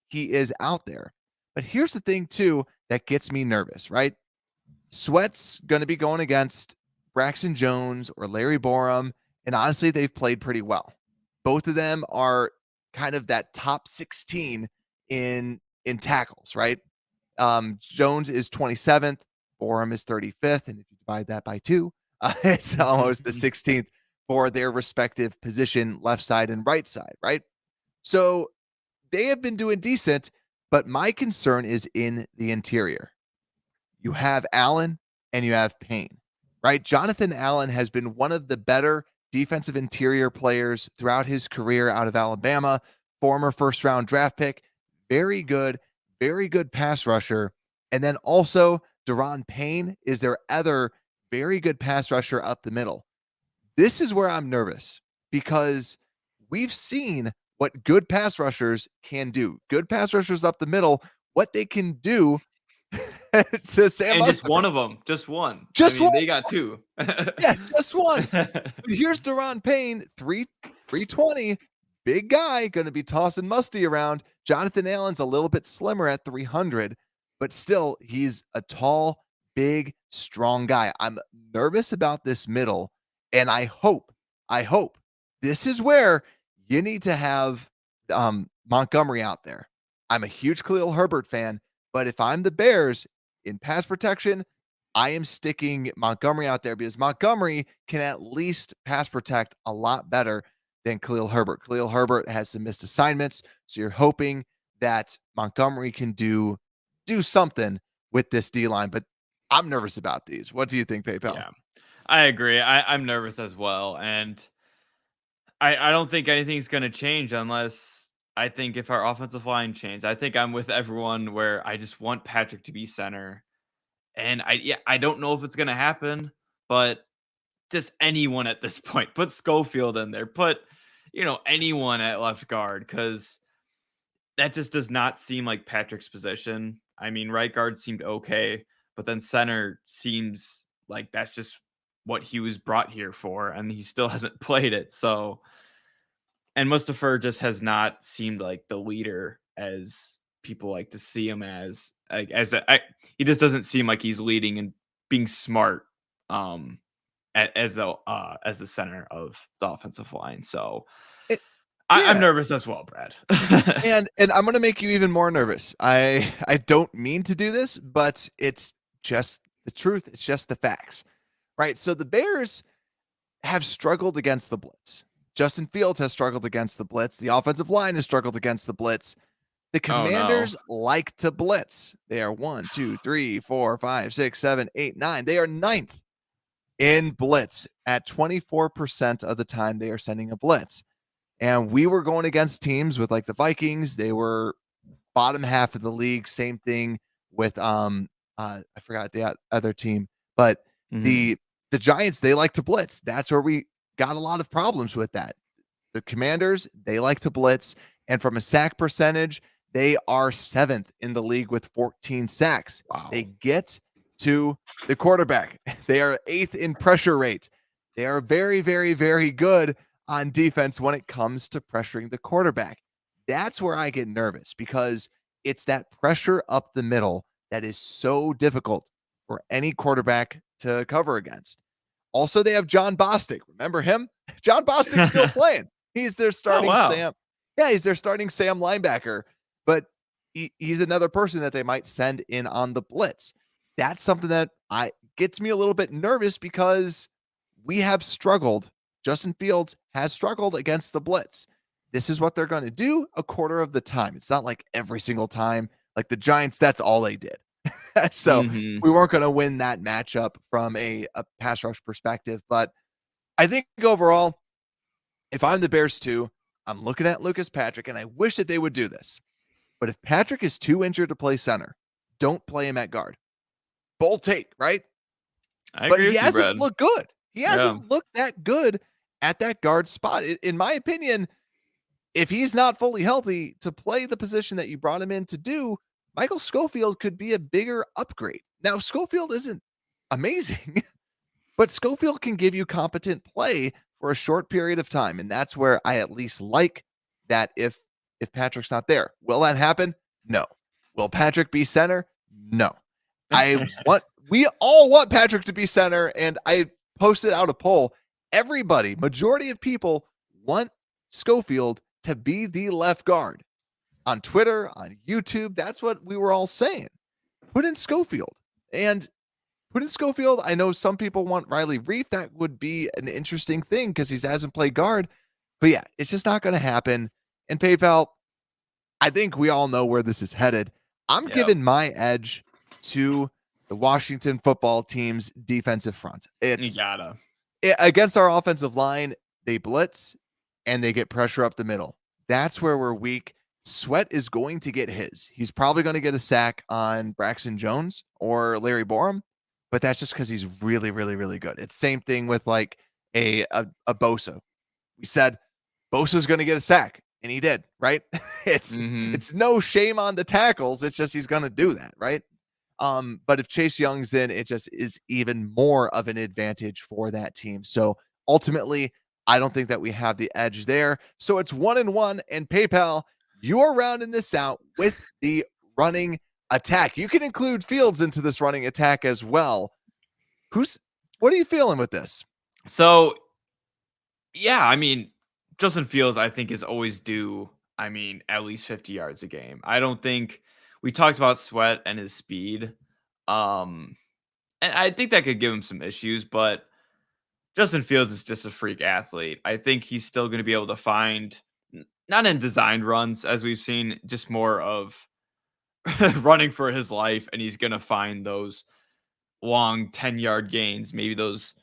he is out there. But here's the thing too that gets me nervous, right? Sweat's going to be going against Braxton Jones or Larry Borum, and honestly, they've played pretty well. Both of them are kind of that top 16 in tackles, right? Jones is 27th, Borum is 35th, and if you divide that by 2, it's almost the 16th for their respective position, left side and right side, right? So they have been doing decent, but my concern is in the interior. You have Allen and you have Payne, right? Jonathan Allen has been one of the better defensive interior players throughout his career out of Alabama, former first-round draft pick, very good pass rusher. And then also Daron Payne is their other very good pass rusher up the middle. This is where I'm nervous because we've seen what good pass rushers can do. Good pass rushers up the middle, what they can do to Sam And just Mustipher. one of them, just one. I Just mean, one. they got two. Yeah, just one. But here's Daron Payne, 320, big guy, going to be tossing Musty around. Jonathan Allen's a little bit slimmer at 300, but still, he's a tall, big, strong guy. I'm nervous about this middle, and I hope this is where you need to have Montgomery out there. I'm a huge Khalil Herbert fan, but if I'm the Bears in pass protection, I am sticking Montgomery out there because Montgomery can at least pass protect a lot better than Khalil Herbert. Khalil Herbert has some missed assignments, so you're hoping that Montgomery can do something with this D line. But I'm nervous about these. What do you think, PayPal? Yeah, I agree. I'm nervous as well, and I don't think anything's going to change unless I think if our offensive line changes. I think I'm with everyone where I just want Patrick to be center. And I don't know if it's gonna happen, but just anyone at this point. Put Schofield in there. Put, anyone at left guard because that just does not seem like Patrick's position. I mean, right guard seemed okay, but then center seems like that's just what he was brought here for, and he still hasn't played it. So, and Mustipher just has not seemed like the leader as people like to see him as. He just doesn't seem like he's leading and being smart as the center of the offensive line. So Yeah. I'm nervous as well, Brad. and I'm going to make you even more nervous. I don't mean to do this, but it's just the truth. It's just the facts, right? So the Bears have struggled against the blitz. Justin Fields has struggled against the blitz. The offensive line has struggled against the blitz. The Commanders like to blitz. They are 1, 2, 3, 4, 5, 6, 7, 8, 9. They are ninth in blitz at 24% of the time they are sending a blitz. And we were going against teams with like the Vikings. They were bottom half of the league. Same thing with I forgot the other team, but the Giants, they like to blitz. That's where we got a lot of problems with that. The Commanders, they like to blitz. And from a sack percentage, they are 7th in the league with 14 sacks. Wow. They get to the quarterback. They are 8th in pressure rate. They are very, very, very good on defense when it comes to pressuring the quarterback. That's where I get nervous because it's that pressure up the middle that is so difficult for any quarterback to cover against. Also, they have John Bostic. Remember him? John Bostic's still playing. He's their starting Sam. Yeah, he's their starting Sam linebacker, but he's another person that they might send in on the blitz. That's something that gets me a little bit nervous because we have struggled. Justin Fields has struggled against the blitz. This is what they're going to do a quarter of the time. It's not like every single time. Like the Giants, that's all they did. So we weren't going to win that matchup from a pass rush perspective. But I think overall, if I'm the Bears too, I'm looking at Lucas Patrick, and I wish that they would do this. But if Patrick is too injured to play center, don't play him at guard. Bold take, right? But he hasn't looked good. He hasn't looked that good at that guard spot. In my opinion, if he's not fully healthy to play the position that you brought him in to do, Michael Schofield could be a bigger upgrade. Now, Schofield isn't amazing, but Schofield can give you competent play for a short period of time. And that's where I at least like that if Patrick's not there. Will that happen? No. Will Patrick be center? No. We all want Patrick to be center, and I posted out a poll. Everybody, majority of people want Schofield to be the left guard. On Twitter, on YouTube, that's what we were all saying. Put in Schofield. And put in Schofield, I know some people want Riley Reif. That would be an interesting thing because he hasn't played guard. But yeah, it's just not going to happen. And PayPal, I think we all know where this is headed. I'm giving my edge to the Washington football team's defensive front. Against our offensive line, they blitz and they get pressure up the middle. That's where we're weak. Sweat is going to get his. He's probably going to get a sack on Braxton Jones or Larry Borum, but that's just because he's really, really, really good. It's same thing with like a Bosa. We said Bosa's going to get a sack, and he did, right? It's no shame on the tackles. It's just he's going to do that, right? But if Chase Young's in, it just is even more of an advantage for that team. So ultimately, I don't think that we have the edge there. So it's 1-1, and PayPal, you're rounding this out with the running attack. You can include Fields into this running attack as well. What are you feeling with this? So, yeah, I mean, Justin Fields, I think, is always due, at least 50 yards a game. I don't think we talked about Sweat and his speed. And I think that could give him some issues, but Justin Fields is just a freak athlete. I think he's still going to be able to find, not in designed runs, as we've seen, just more of running for his life, and he's going to find those long 10-yard gains, maybe those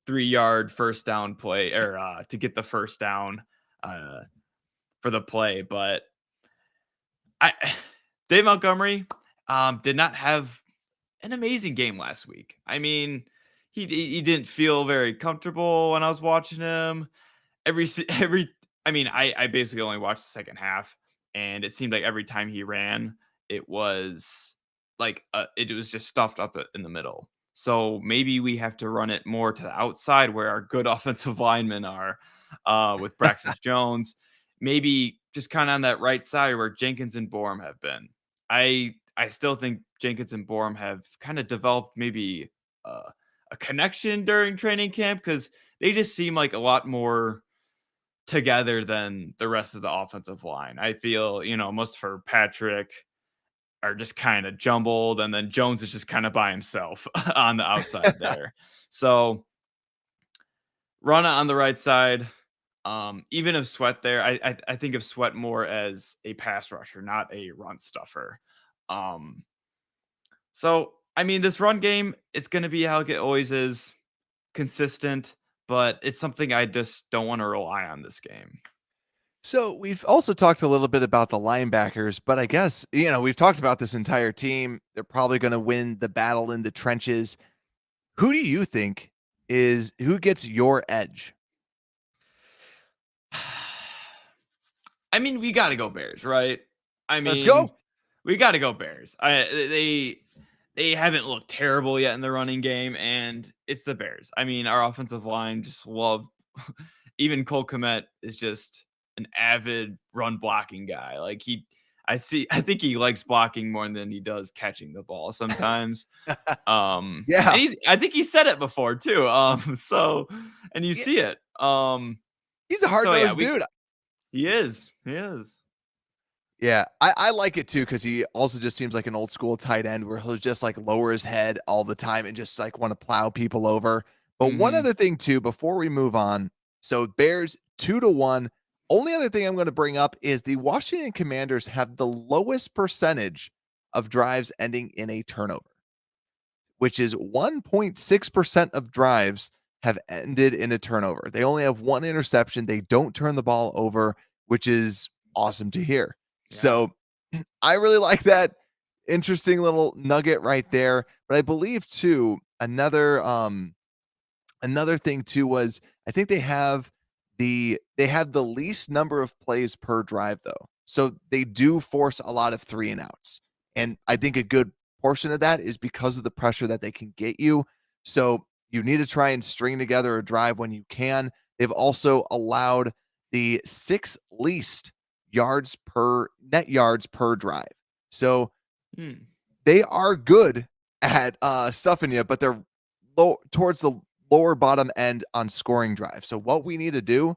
3-yard first down play or to get the first down for the play. But Dave Montgomery did not have an amazing game last week. I mean, he didn't feel very comfortable when I was watching him. I basically only watched the second half, and it seemed like every time he ran, it was it was just stuffed up in the middle. So maybe we have to run it more to the outside where our good offensive linemen are, with Braxton Jones. Maybe just kind of on that right side where Jenkins and Bourne have been. I still think Jenkins and Bourne have kind of developed maybe a connection during training camp, because they just seem like a lot more together than the rest of the offensive line. I feel, most for Patrick are just kind of jumbled, and then Jones is just kind of by himself on the outside there. So run on the right side. Even if Sweat there, I think of Sweat more as a pass rusher, not a run stuffer. So this run game, it's going to be how it always is, consistent, but it's something I just don't want to rely on this game. So we've also talked a little bit about the linebackers, but I guess, we've talked about this entire team. They're probably going to win the battle in the trenches. Who do you think who gets your edge? We got to go Bears, right? Let's go. We got to go Bears. They haven't looked terrible yet in the running game, and it's the Bears. Our offensive line just love. Even Cole Kmet is just an avid run blocking guy. I think he likes blocking more than he does catching the ball sometimes. Yeah. I think he said it before too. And you see it. He's a hard-nosed dude. He is. Yeah, I like it too, because he also just seems like an old school tight end where he'll just lower his head all the time and just want to plow people over. But one other thing too, before we move on, so Bears 2-1. Only other thing I'm going to bring up is the Washington Commanders have the lowest percentage of drives ending in a turnover, which is 1.6% of drives have ended in a turnover. They only have one interception. They don't turn the ball over, which is awesome to hear. Yeah. So I really like that. Interesting little nugget right there. But I believe too, another thing too was, I think they have the least number of plays per drive though. So they do force a lot of 3 and outs. And I think a good portion of that is because of the pressure that they can get you. So you need to try and string together a drive when you can. They've also allowed the 6th least net yards per drive. So they are good at stuffing you, but they're low towards the lower bottom end on scoring drive. So what we need to do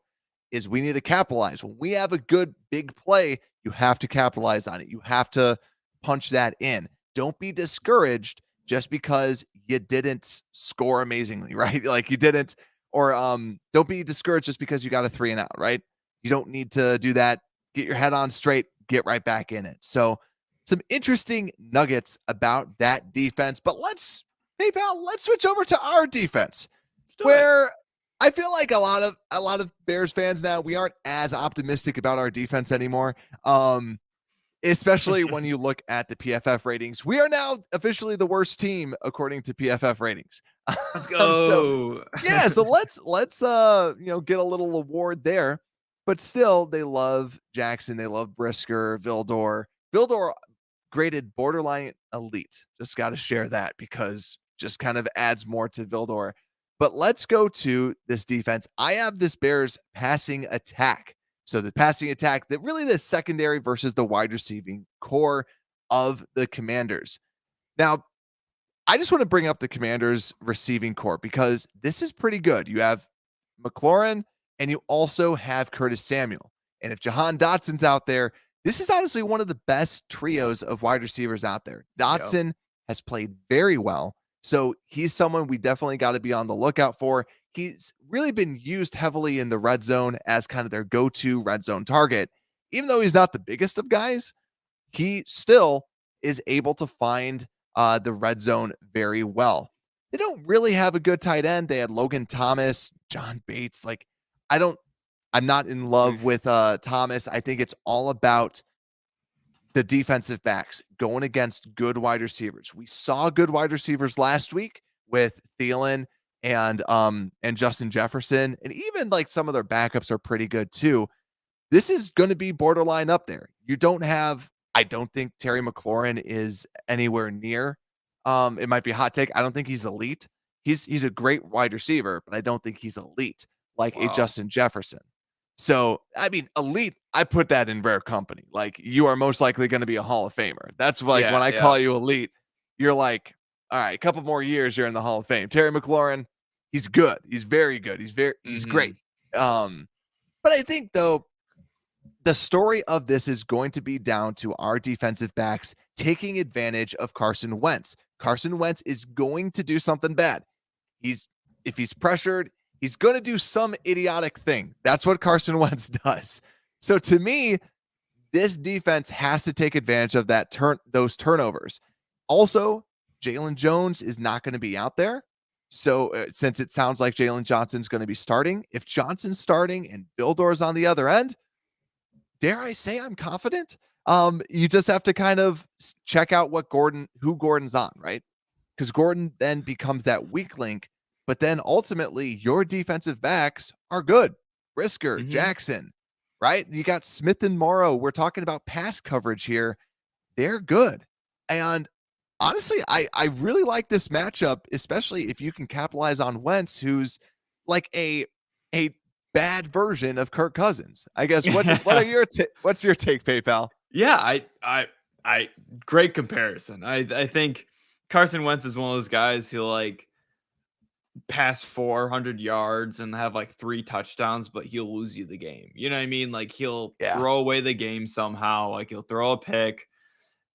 is we need to capitalize. When we have a good big play, you have to capitalize on it. You have to punch that in. Don't be discouraged just because you didn't score amazingly, right? You didn't, or don't be discouraged just because you got a 3 and out, right? You don't need to do that. Get your head on straight, get right back in it. So some interesting nuggets about that defense, but let's switch over to our defense, where I feel like a lot of Bears fans now, we aren't as optimistic about our defense anymore. Especially when you look at the PFF ratings. We are now officially the worst team according to PFF ratings. Let's go. So let's get a little award there. but still they love Jackson. They love Brisker, Vildor. Vildor graded borderline elite. Just got to share that because just kind of adds more to Vildor. But let's go to this defense. I have this Bears passing attack. So the passing attack, that really the secondary versus the wide receiving core of the Commanders. Now, I just want to bring up the Commanders receiving core because this is pretty good. You have McLaurin and you also have Curtis Samuel. And if Jahan Dotson's out there, this is honestly one of the best trios of wide receivers out there. Dotson has played very well. So he's someone we definitely got to be on the lookout for. He's really been used heavily in the red zone as kind of their go-to red zone target. Even though he's not the biggest of guys, he still is able to find the red zone very well. They don't really have a good tight end. They had Logan Thomas, John Bates. I'm not in love with Thomas. I think it's all about the defensive backs going against good wide receivers. We saw good wide receivers last week with Thielen and Justin Jefferson, and even like some of their backups are pretty good too. This is going to be borderline up there. I don't think Terry McLaurin is anywhere near. It might be a hot take. I don't think he's elite. He's a great wide receiver, but I don't think he's elite like a Justin Jefferson. So, I mean, elite, I put that in rare company. Like, you are most likely going to be a Hall of Famer. That's like when I call you elite, you're like, all right, a couple more years, you're in the Hall of Fame. Terry McLaurin, he's good. He's very good. He's great. But I think, though, the story of this is going to be down to our defensive backs taking advantage of Carson Wentz. Carson Wentz is going to do something bad. If he's pressured, he's going to do some idiotic thing. That's what Carson Wentz does. So to me, this defense has to take advantage of those turnovers. Also, Jalen Jones is not going to be out there. So since it sounds like Jalen Johnson's going to be starting, if Johnson's starting and Vildor's on the other end, dare I say I'm confident? You just have to kind of check out who Gordon's on, right? Because Gordon then becomes that weak link. But then ultimately, your defensive backs are good. Brisker, Jackson, right? You got Smith and Morrow. We're talking about pass coverage here. They're good. And honestly, I really like this matchup, especially if you can capitalize on Wentz, who's like a bad version of Kirk Cousins. I guess what's your take, PayPal? Yeah, I great comparison. I think Carson Wentz is one of those guys who like pass 400 yards and have like 3 touchdowns, but he'll lose you the game. You know what I mean? Like he'll throw away the game somehow. Like he'll throw a pick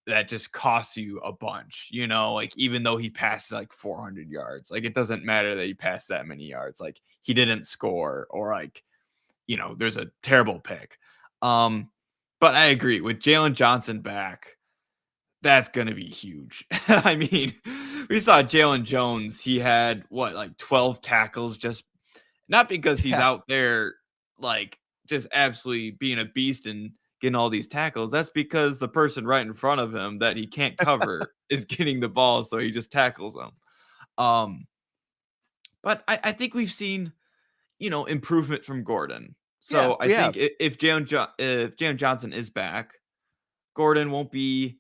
that just costs you a bunch, you know, like even though he passed like 400 yards, like it doesn't matter that he passed that many yards. Like he didn't score or like, you know, there's a terrible pick. But I agree with Jalen Johnson back. That's going to be huge. I mean, we saw Jalen Jones. He had like 12 tackles, just not because he's out there like just absolutely being a beast and getting all these tackles. That's because the person right in front of him that he can't cover is getting the ball. So he just tackles them. But I think we've seen, you know, improvement from Gordon. So I think if Jalen Johnson is back, Gordon won't be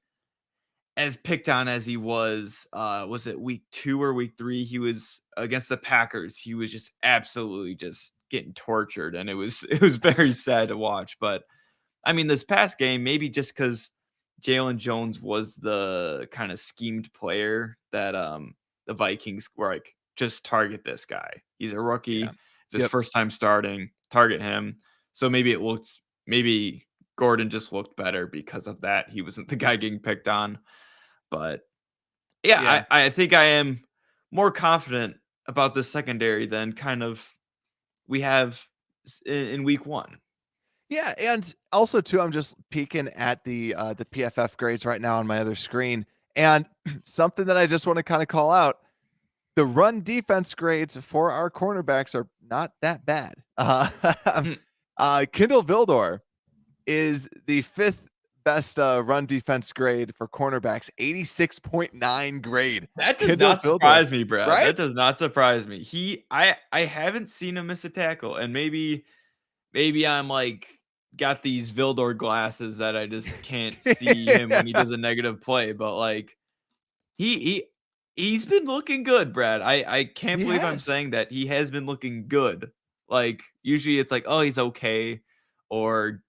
as picked on as he was it week 2 or week 3? He was against the Packers. He was just absolutely just getting tortured, and it was very sad to watch. But I mean, this past game, maybe just because Jalen Jones was the kind of schemed player that the Vikings were like, just target this guy. He's a rookie. It's his first time starting. Target him. So maybe Gordon just looked better because of that. He wasn't the guy getting picked on. But I think I am more confident about the secondary than kind of we have in week 1. Yeah, and also too, I'm just peeking at the PFF grades right now on my other screen, and something that I just want to kind of call out: the run defense grades for our cornerbacks are not that bad. Kindle Vildor is the 5th best run defense grade for cornerbacks, 86.9 grade. That does not surprise me, Brad. Right? That does not surprise me. I haven't seen him miss a tackle, and maybe maybe I'm like got these Vildor glasses that I just can't see him when he does a negative play, but like he he's been looking good, Brad. I can't He believe I'm has. saying that. He has been looking good. Like usually it's like, oh, he's okay or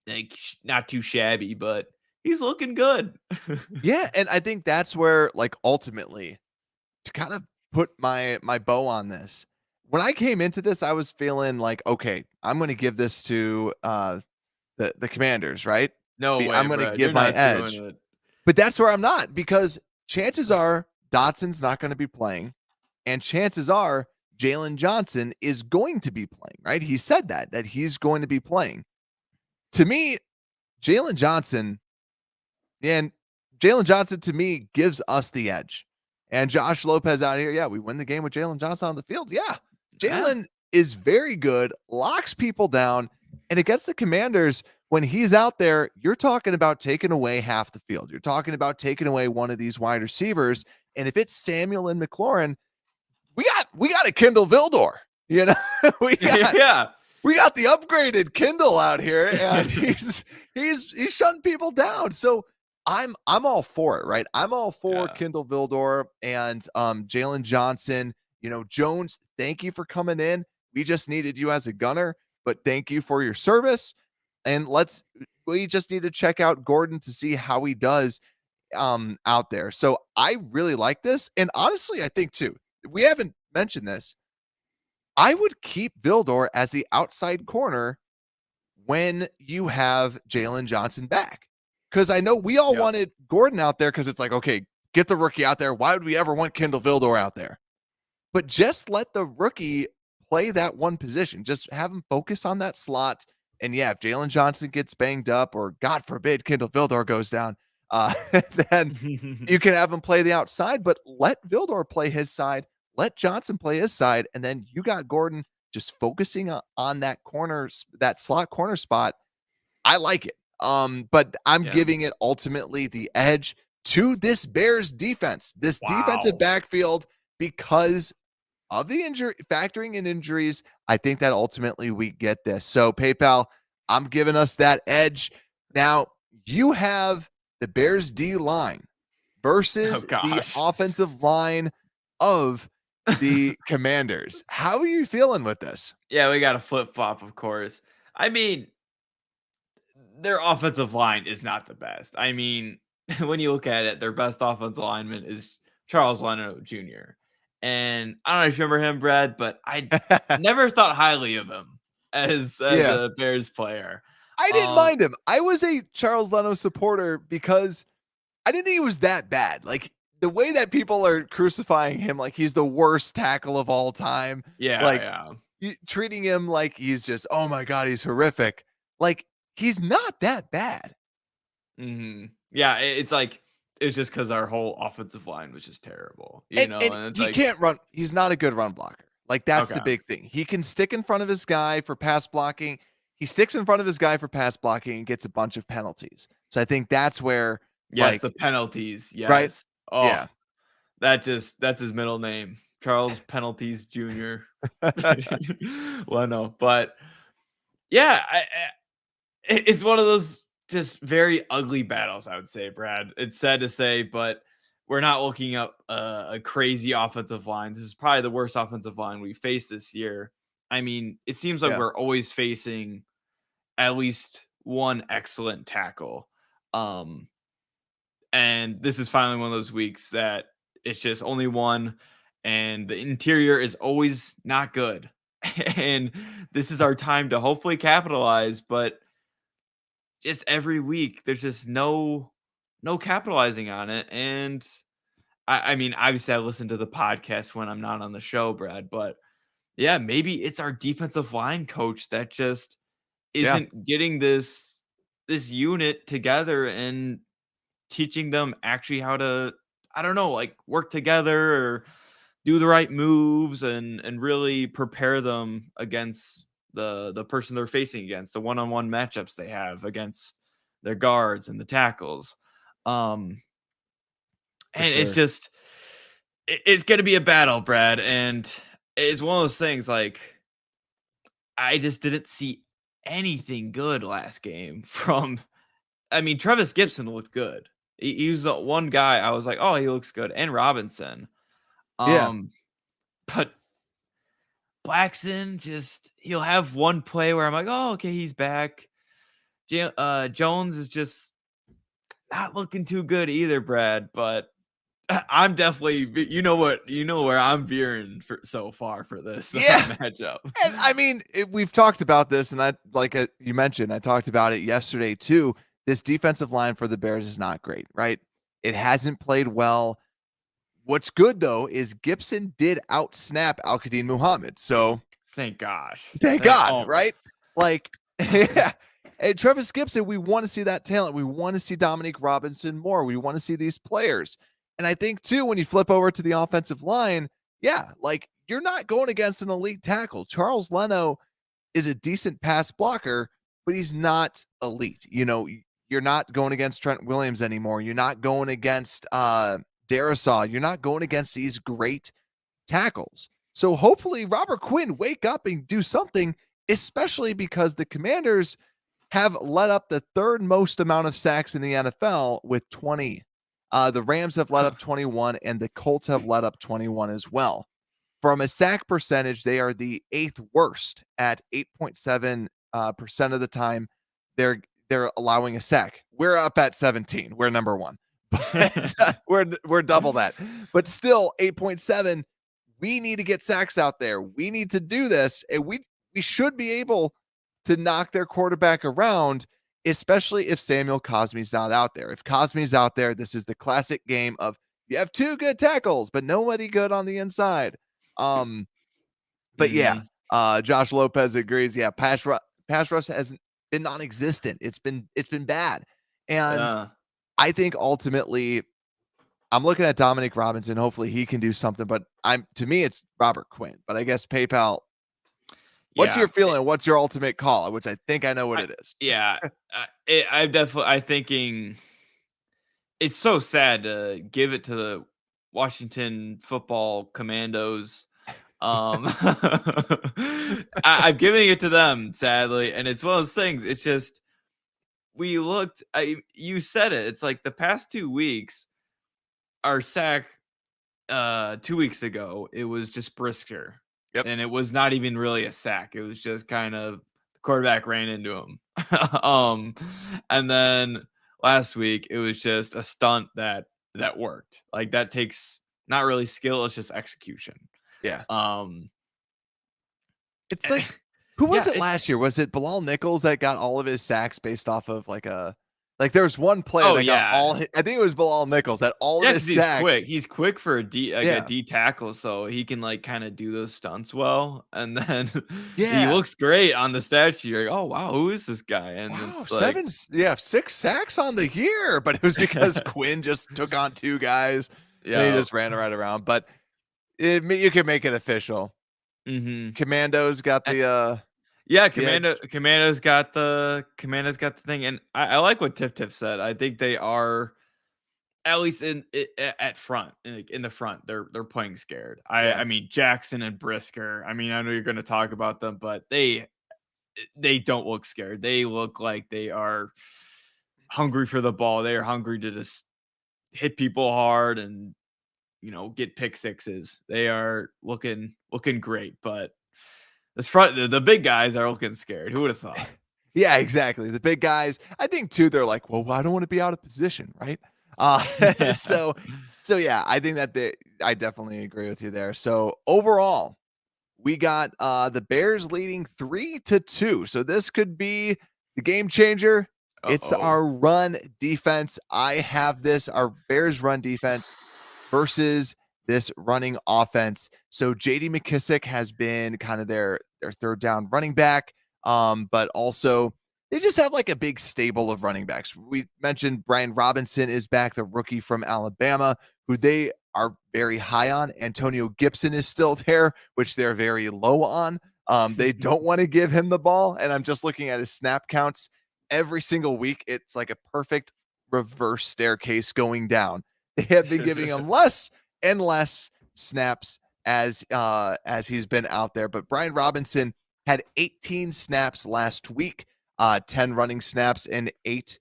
like not too shabby, but he's looking good. Yeah, and I think that's where, like, ultimately, to kind of put my bow on this, when I came into this, I was feeling like, "Okay, I'm gonna give this to, the Commanders," right? No way, I'm gonna Brad. You're give my not doing edge. it. But that's where I'm not, because chances are Dotson's not gonna be playing, and chances are Jalen Johnson is going to be playing, right? He said that he's going to be playing. To me, Jalen Johnson and Jalen Johnson to me gives us the edge. And Josh Lopez out here, yeah, we win the game with Jalen Johnson on the field. Yeah. Yeah. Jalen is very good, locks people down, and against the Commanders, when he's out there, you're talking about taking away half the field. You're talking about taking away one of these wide receivers. And if it's Samuel and McLaurin, we got a Kindle Vildor. You know, we got Yeah. we got the upgraded Kindle out here, and he's shutting people down. So I'm all for it, right? I'm all for Yeah. Kindle Vildor and Jalen Johnson. Jones, thank you for coming in. We just needed you as a gunner, but thank you for your service. And we just need to check out Gordon to see how he does out there. So I really like this. And honestly, I think too, we haven't mentioned this. I would keep Vildor as the outside corner when you have Jalen Johnson back. Because I know we all Yep. wanted Gordon out there because it's like, okay, get the rookie out there. Why would we ever want Kindle Vildor out there? But just let the rookie play that one position. Just have him focus on that slot. And yeah, if Jalen Johnson gets banged up or God forbid Kindle Vildor goes down, uh, then you can have him play the outside, but let Vildor play his side, let Johnson play his side, and then you got Gordon just focusing on that that slot corner spot. I like it. But I'm Yeah. giving it ultimately the edge to this Bears defense, this defensive Wow. backfield, because of the injury, factoring in injuries. I think that ultimately we get this. So, PayPal, I'm giving us that edge. Now, you have the Bears D line Oh versus the gosh. offensive line of the Commanders. How are you feeling with this? Yeah, we got a flip flop, of course. I mean, their offensive line is not the best. I mean, when you look at it, their best offensive lineman is Charles Leno Jr. And I don't know if you remember him, Brad, but I never thought highly of him as Yeah. a Bears player. I didn't Um, mind him. I was a Charles Leno supporter because I didn't think he was that bad. Like, the way that people are crucifying him like he's the worst tackle of all time, yeah, like, yeah. treating him like he's just, "Oh my god, he's horrific." Like, he's not that bad. Yeah, it's like it's just because our whole offensive line was just terrible, And and it's he like, can't run. He's not a good run blocker. Like, that's the okay. big thing. He can stick in front of his guy for pass blocking. He sticks in front of his guy for pass blocking and gets a bunch of penalties. So I think that's where, Yes, like, the penalties, right? yes. Oh, Yeah. that's his middle name, Charles Penalties Jr. Well, no, but yeah, it's one of those just very ugly battles, I would say, Brad. It's sad to say, but we're not looking up a crazy offensive line. This is probably the worst offensive line we faced this year. I mean, it seems like Yeah. we're always facing at least one excellent tackle. Um, and this is finally one of those weeks that it's just only one, and the interior is always not good. And this is our time to hopefully capitalize, but just every week there's just no capitalizing on it. And I mean, obviously I listen to the podcast when I'm not on the show, Brad, but yeah, maybe it's our defensive line coach that just Yeah. isn't getting this unit together and teaching them actually how to, I don't know, like work together or do the right moves and really prepare them against the person they're facing against, the one-on-one matchups they have against their guards and the tackles. Um For and it's sure. just it's going to be a battle, Brad, and it's one of those things like I just didn't see anything good last game from. I mean, Travis Gibson looked good. He was the one guy I was like, oh, he looks good, and Robinson. Yeah. But Blackson he'll have one play where I'm like, oh, okay, he's back. Jones is just not looking too good either, Brad. But I'm definitely, where I'm veering for so far for this Yeah. matchup. And I mean, we've talked about this, and you mentioned, I talked about it yesterday too. This defensive line for the Bears is not great, right? It hasn't played well. What's good though is Gibson did outsnap Al-Qadim Muhammad. So Thank gosh. thank God, Oh, right? Like, yeah. And Travis Gibson, we want to see that talent. We want to see Dominique Robinson more. We want to see these players. And I think too, when you flip over to the offensive line, yeah, like you're not going against an elite tackle. Charles Leno is a decent pass blocker, but he's not elite. You're not going against Trent Williams anymore. You're not going against Darisaw. You're not going against these great tackles. So hopefully Robert Quinn wake up and do something, especially because the Commanders have let up the third most amount of sacks in the NFL with 20. The Rams have let up 21, and the Colts have let up 21 as well. From a sack percentage, they are the 8th worst at 8.7% of the time they're allowing a sack. We're up at 17. We're number 1. But we're double that. But still 8.7. We need to get sacks out there. We need to do this, and we should be able to knock their quarterback around, especially if Samuel Cosme's not out there. If Cosme's out there, this is the classic game of you have 2 good tackles, but nobody good on the inside. But yeah, Josh Lopez agrees. Yeah, pass rush has been non-existent. It's been bad. And I think ultimately I'm looking at Dominic Robinson. Hopefully he can do something, but to me it's Robert Quinn. But I guess PayPal, what's your feeling? What's your ultimate call? Which I think I know what it is. Yeah, I'm thinking it's so sad to give it to the Washington Football Commandos. I'm giving it to them, sadly, and it's one of those things. It's just you said it. It's like the past 2 weeks, our sack 2 weeks ago, it was just Brisker. Yep. And it was not even really a sack. It was just kind of the quarterback ran into him. And then last week it was just a stunt that worked. Like that takes not really skill, it's just execution. Yeah. It's like who was it last year? Was it Bilal Nichols that got all of his sacks based off of there was one player that got all I think it was Bilal Nichols that all of his sacks. He's quick for a D tackle, so he can kind of do those stunts well. And then he looks great on the stat sheet. You're like, oh wow, who is this guy? And it's 6 sacks on the year, but it was because Quinn just took on 2 guys. Yeah, he just ran right around. But you can make it official. Commandos got the Commando's got the thing, and I like what Tiff said. I think they are at least in the front. They're playing scared. I mean Jackson and Brisker. I mean I know you're going to talk about them, but they don't look scared. They look like they are hungry for the ball. They are hungry to just hit people hard and get pick sixes. They are looking great, but this front, the big guys are looking scared. Who would have thought? Yeah, exactly. The big guys, I think too, they're like, well, I don't want to be out of position, right? So yeah, I think that I definitely agree with you there. So overall, we got the Bears leading 3-2. So this could be the game changer. It's our run defense. I have our Bears run defense versus this running offense. So JD McKissick has been kind of their third down running back. But also they just have a big stable of running backs. We mentioned Brian Robinson is back, the rookie from Alabama, who they are very high on. Antonio Gibson is still there, which they're very low on. They don't want to give him the ball. And I'm just looking at his snap counts every single week. It's like a perfect reverse staircase going down. They have been giving him less and less snaps as he's been out there. But Brian Robinson, had 18 snaps last week, 10 running snaps and 8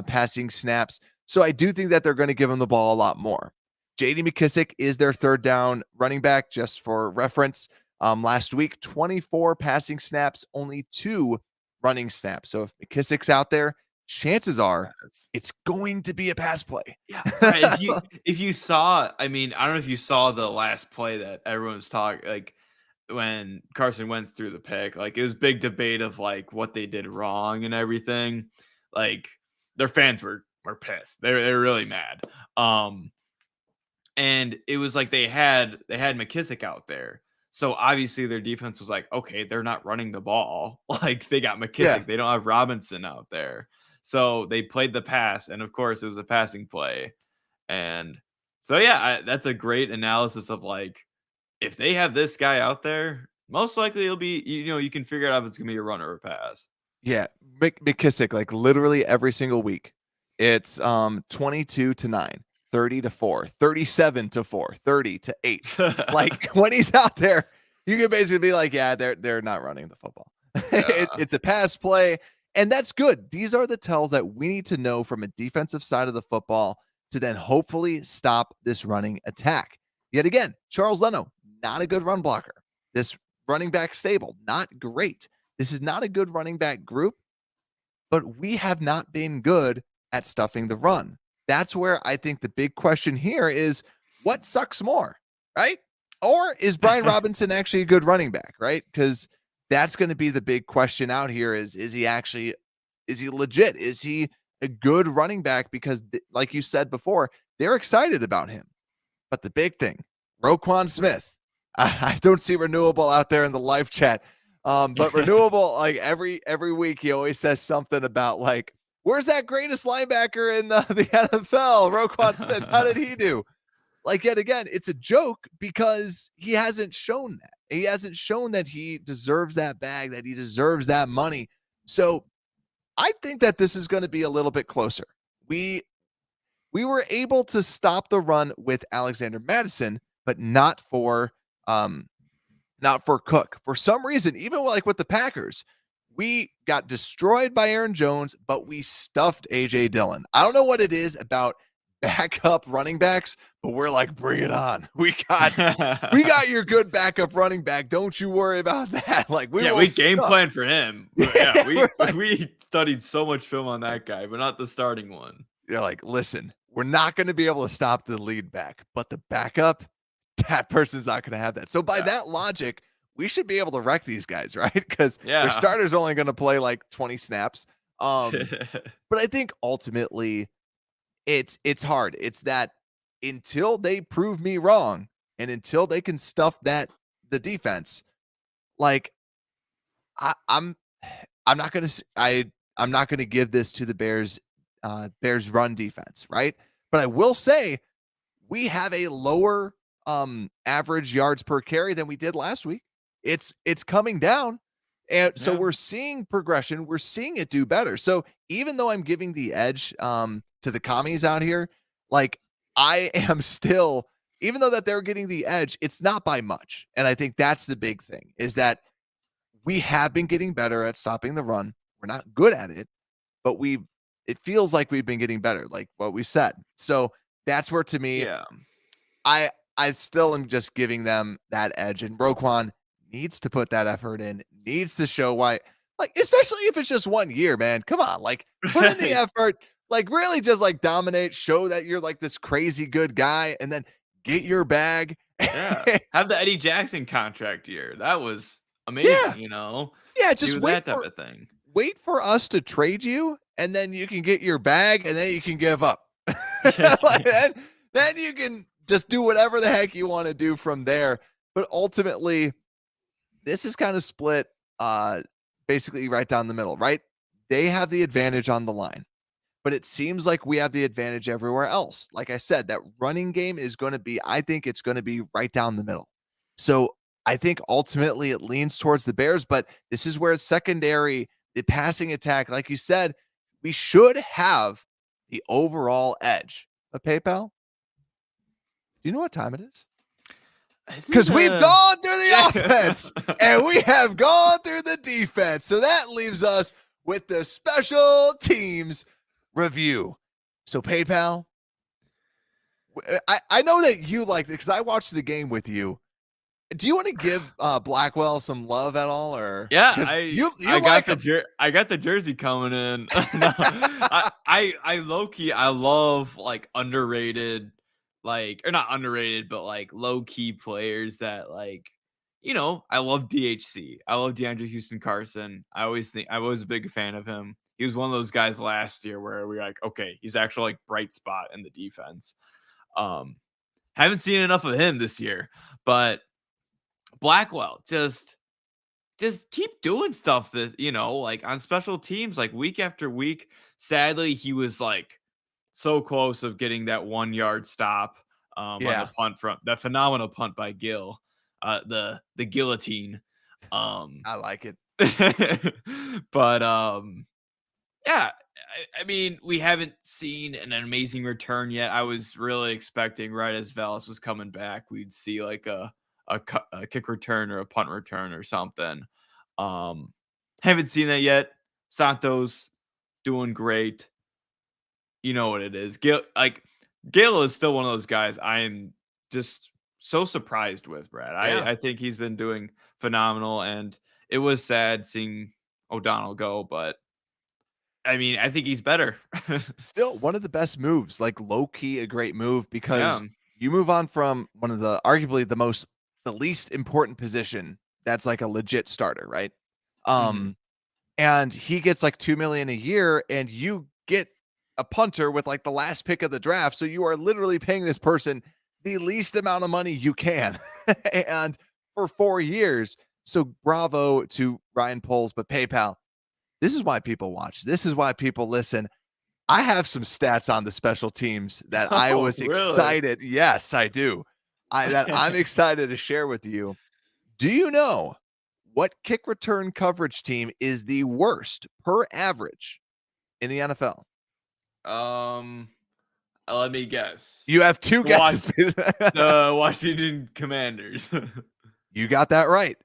passing snaps. So I do think that they're going to give him the ball a lot more. J.D. McKissic is their third down running back, just for reference. Last week, 24 passing snaps, only 2 running snaps. So if McKissic's out there, chances are it's going to be a pass play. Yeah. Right. If you saw, I mean, I don't know if you saw the last play that everyone was talking, like when Carson Wentz threw the pick, like it was big debate of like what they did wrong and everything. Like their fans were pissed. They were really mad. And it was like they had McKissic out there. So obviously their defense was like, okay, they're not running the ball. Like they got McKissic. Yeah. They don't have Robinson out there. So they played the pass, and of course it was a passing play. And so yeah, that's a great analysis of like, if they have this guy out there, most likely it'll be, you can figure out if it's gonna be a run or a pass. Yeah, McKissic, like literally every single week, it's 22-9, 30-4, 37-4, 30-8. Like when he's out there, you can basically be like, yeah, they're not running the football. Yeah. It's a pass play, and that's good. These are the tells that we need to know from a defensive side of the football to then hopefully stop this running attack. Yet again, Charles Leno, not a good run blocker. This running back stable, not great. This is not a good running back group, but we have not been good at stuffing the run. That's where I think the big question here is, what sucks more, right? Or is Brian Robinson actually a good running back, right? Because that's going to be the big question out here is he legit? Is he a good running back? Because like you said before, they're excited about him. But the big thing, Roquan Smith, I don't see Renewable out there in the live chat. But Renewable, like every week, he always says something about like, where's that greatest linebacker in the NFL? Roquan Smith, how did he do? Like, yet again, it's a joke because he hasn't shown that. He hasn't shown that he deserves that bag, that he deserves that money. So I think that this is going to be a little bit closer. We were able to stop the run with Alexander Madison, but not for Cook. For some reason, even like with the Packers, we got destroyed by Aaron Jones, but we stuffed AJ Dillon. I don't know what it is about backup running backs, but we're like, bring it on. We got your good backup running back. Don't you worry about that. Like we game plan for him. Yeah, we studied so much film on that guy, but not the starting one. You're like, listen, we're not going to be able to stop the lead back, but the backup, that person's not going to have that. So by that logic, we should be able to wreck these guys, right? Because their starter's only going to play like 20 snaps. But I think ultimately it's hard. It's that until they prove me wrong and until they can stuff the defense, like I'm not going to give this to the Bears run defense, right? But I will say we have a lower average yards per carry than we did last week. It's coming down. And so we're seeing progression. We're seeing it do better. So even though I'm giving the edge to the commies out here, like I am still, even though that they're getting the edge, it's not by much. And I think that's the big thing is that we have been getting better at stopping the run. We're not good at it, but it feels like we've been getting better, like what we said. So that's where to me, I still am just giving them that edge, and Roquan needs to put that effort in, needs to show why, like, especially if it's just 1 year, man. Come on, like put in the effort, like really just like dominate, show that you're like this crazy good guy, and then get your bag. Yeah. Have the Eddie Jackson contract year. That was amazing, Yeah, just wait that type of thing. Wait for us to trade you, and then you can get your bag, and then you can give up. Then you can just do whatever the heck you want to do from there. But ultimately, this is kind of split basically right down the middle, right? They have the advantage on the line, but it seems like we have the advantage everywhere else. Like I said, that running game is going to be, I think it's going to be right down the middle. So I think ultimately it leans towards the Bears, but this is where it's secondary, the passing attack, like you said, we should have the overall edge. A PayPal? Do you know what time it is? because we've gone through the Yeah. offense and we have gone through the defense. So that leaves us with the special teams review. So PayPal, I know that you like this because I watched the game with you. Do you want to give Blackwell some love at all, or Yeah, I like I got the jersey coming in. No, I low key I love like underrated, like, or not underrated, but like low key players that like, I love DHC. I love DeAndre Houston Carson. I was a big fan of him. He was one of those guys last year where we were like, okay, he's actually like bright spot in the defense. Haven't seen enough of him this year, but Blackwell just keep doing stuff that, like on special teams, like week after week. Sadly, he was like so close of getting that 1 yard stop on the punt from that phenomenal punt by Gill, the guillotine. I like it. But yeah, I mean, we haven't seen an amazing return yet. I was really expecting right as Velas was coming back, we'd see like a kick return or a punt return or something. Haven't seen that yet. Santos doing great. You know what it is. Gale is still one of those guys I am just so surprised with, Brad. Yeah. I think he's been doing phenomenal, and it was sad seeing O'Donnell go, but I mean, I think he's better. Still one of the best moves, like low key a great move because Yeah. you move on from one of the arguably the least important position that's like a legit starter, right? And he gets like 2 million a year and you get a punter with like the last pick of the draft. So you are literally paying this person the least amount of money you can and for 4 years. So bravo to Ryan Poles, but PayPal, this is why people watch. This is why people listen. I have some stats on the special teams that I was excited. Really? Yes, I do. I'm excited to share with you. Do you know what kick return coverage team is the worst per average in the NFL? Let me guess. You have 2 guesses. The Washington Commanders. You got that right.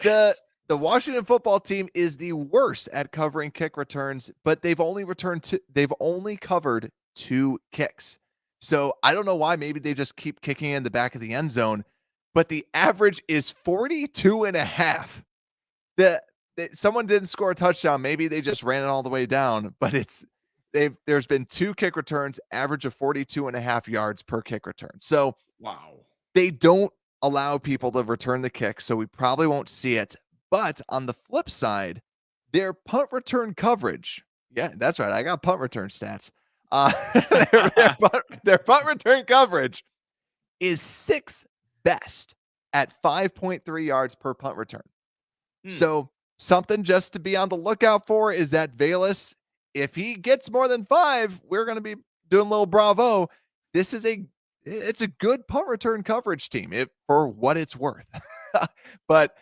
Yes. The Washington football team is the worst at covering kick returns, but they've only covered 2 kicks. So I don't know why. Maybe they just keep kicking in the back of the end zone, but the average is 42.5. Someone didn't score a touchdown. Maybe they just ran it all the way down, but there's been 2 kick returns, average of 42.5 yards per kick return. So Wow. they don't allow people to return the kick, so we probably won't see it. But on the flip side, their punt return coverage, yeah, that's right. I got punt return stats. Their punt return coverage is 6th best at 5.3 yards per punt return. So something just to be on the lookout for is that Velas, if he gets more than 5, we're going to be doing a little bravo. It's a good punt return coverage team for what it's worth. But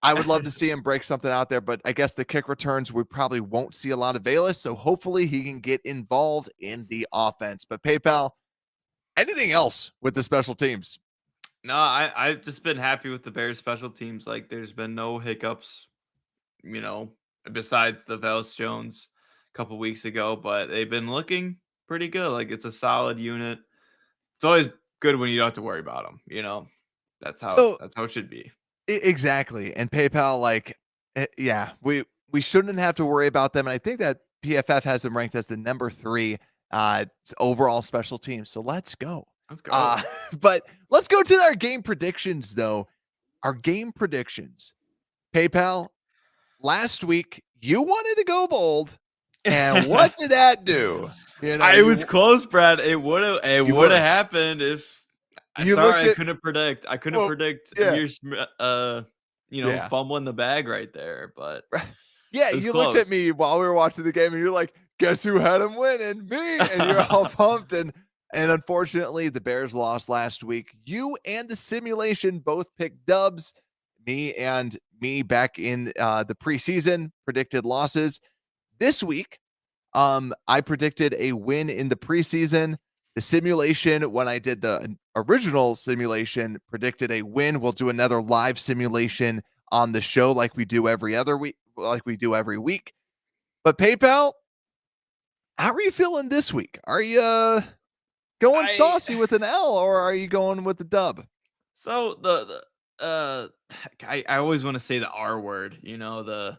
I would love to see him break something out there, but I guess the kick returns, we probably won't see a lot of Velas, so hopefully he can get involved in the offense. But PayPal, anything else with the special teams? No, I've just been happy with the Bears special teams. Like, there's been no hiccups, besides the Velas Jones a couple weeks ago, but they've been looking pretty good. Like, it's a solid unit. It's always good when you don't have to worry about them, That's how it should be. Exactly. And PayPal, we shouldn't have to worry about them. And I think that PFF has them ranked as the number 3 overall special team. So let's go. Let's go. But let's go to our game predictions, though. Our game predictions. PayPal, last week you wanted to go bold, and what did that do? It was close, Brad. It would have happened if. I couldn't predict. I couldn't predict Amir fumbling the bag right there, but yeah, you looked at me while we were watching the game and you're like, guess who had him winning? Me. And you're all pumped. And unfortunately, the Bears lost last week. You and the simulation both picked dubs. Me back in the preseason predicted losses. This week, I predicted a win in the preseason. The simulation, when I did the original simulation, predicted a win. We'll do another live simulation on the show like we do every other week, like we do every week. But PayPal, how are you feeling this week? Are you going I saucy with an L or are you going with the dub? so I always want to say the R word, the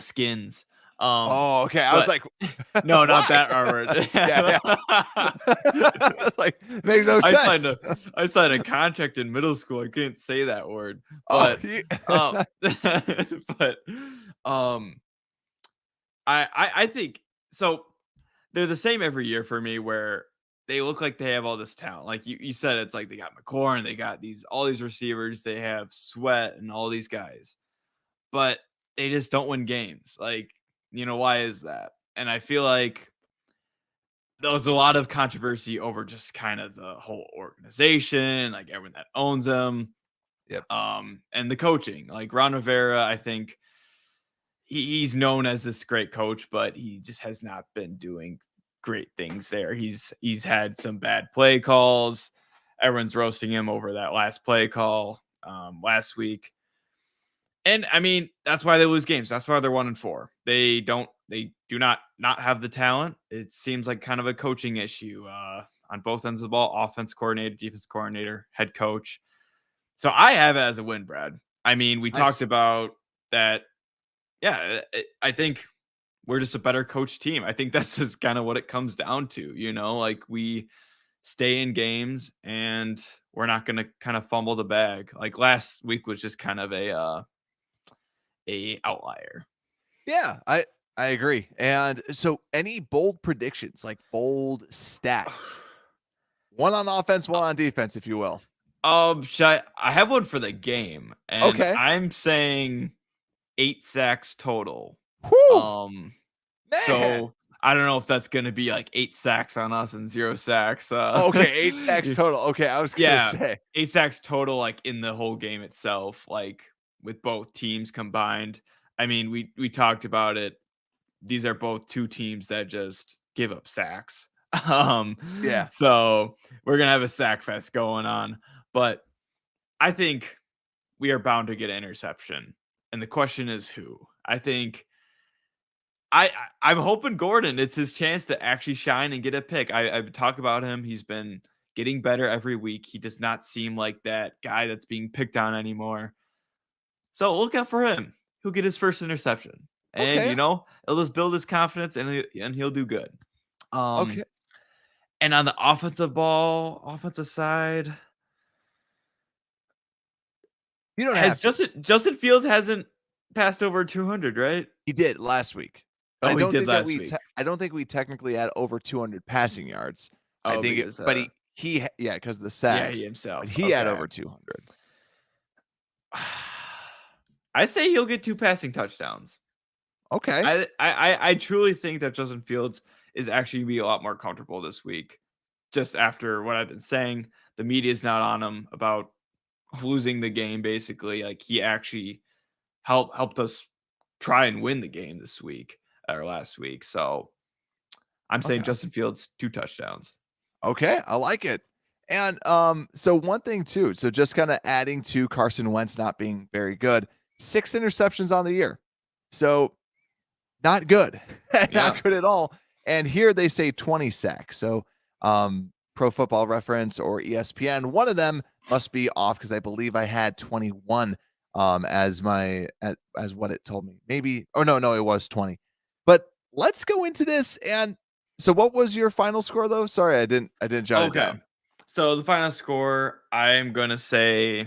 skins. Oh, okay. I was But like, no, why? not that R word. Yeah. It's like, makes no sense. I signed a contract in middle school. I can't say that word. Oh, But but um I think so. They're the same every year for me where they look like they have all this talent. Like you said, it's like they got McLaurin, they got all these receivers, they have Sweat and all these guys, but they just don't win games. Like, why is that? And I feel like there was a lot of controversy over just kind of the whole organization, like everyone that owns them. Yep. And the coaching. Like Ron Rivera, I think he's known as this great coach, but he just has not been doing great things there. He's had some bad play calls. Everyone's roasting him over that last play call last week. And I mean, that's why they lose games. That's why they're 1-4. They do not have the talent. It seems like kind of a coaching issue on both ends of the ball, offense coordinator, defense coordinator, head coach. So I have it as a win, Brad. I mean, we talked about that. Yeah, I think we're just a better coach team. I think that's just kind of what it comes down to, like we stay in games and we're not going to kind of fumble the bag. Like last week was just kind of a outlier. Yeah, I agree. And so any bold predictions, like bold stats, one on offense, one on defense, if you will. I have one for the game, and Okay. I'm saying 8 sacks total. Whew, Man. man. So I don't know if that's going to be like 8 sacks on us and 0 sacks. Okay, 8 sacks total. Okay, I was gonna say 8 sacks total, like in the whole game itself, like with both teams combined. I mean, we talked about it. These are both two teams that just give up sacks. Yeah. So we're gonna have a sack fest going on, but I think we are bound to get an interception, and the question is who. I think I'm hoping Gordon. It's his chance to actually shine and get a pick. I talk about him. He's been getting better every week. He does not seem like that guy that's being picked on anymore. So look out for him. He'll get his first interception, and Okay. it'll just build his confidence, and he'll do good. Okay. And on the offensive side, You don't has have to. Justin Fields hasn't passed over 200, right? He did last week. But Oh, I he don't did think that last week. I don't think we technically had over 200 passing yards. I Oh, think because but yeah, because of the yeah, sacks. he himself. But he had over 200. I say he'll get 2 passing touchdowns. Okay. I truly think that Justin Fields is actually gonna be a lot more comfortable this week. Just after what I've been saying, the media is not on him about losing the game. Basically, like he actually helped us try and win the game this week or last week. So I'm saying Okay. Justin Fields 2 touchdowns. Okay, I like it. And so one thing too, so just kind of adding to Carson Wentz not being very good, 6 interceptions on the year. So not good. Not good at all. And here they say 20 sacks. So Pro Football Reference or ESPN, one of them must be off because I believe I had 21 as as what it told me. Maybe no, it was 20. But let's go into this. And so what was your final score though? Sorry, I didn't jot it down. So the final score, I'm gonna say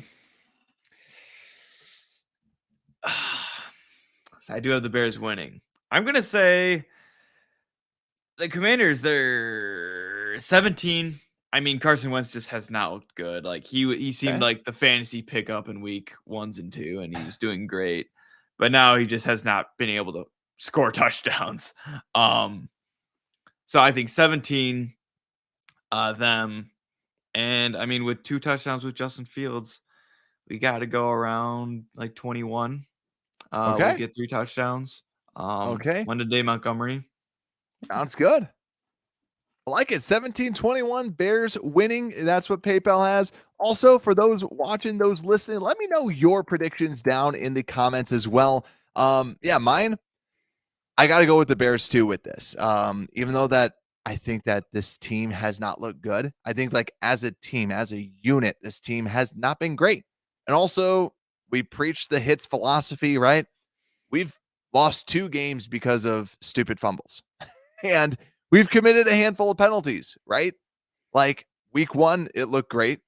I do have the Bears winning. I'm gonna say the Commanders, they're 17. I mean, Carson Wentz just has not looked good. Like he seemed Okay. like the fantasy pickup in week 1 and 2, and he was doing great. But now he just has not been able to score touchdowns. So I think 17 them. And I mean, with 2 touchdowns with Justin Fields, we got to go around like 21. We'll Okay. get 3 touchdowns. Okay. One to Montgomery. Sounds good. like it. 17-21 Bears winning. That's what PayPal has. Also, for those watching, those listening, let me know your predictions down in the comments as well. Yeah, mine, I got to go with the Bears too with this. Even though that I think that this team has not looked good. I think like as a team, as a unit, this team has not been great. And also, we preach the hits philosophy, right? We've lost 2 games because of stupid fumbles. And we've committed a handful of penalties, right? Like week 1, it looked great,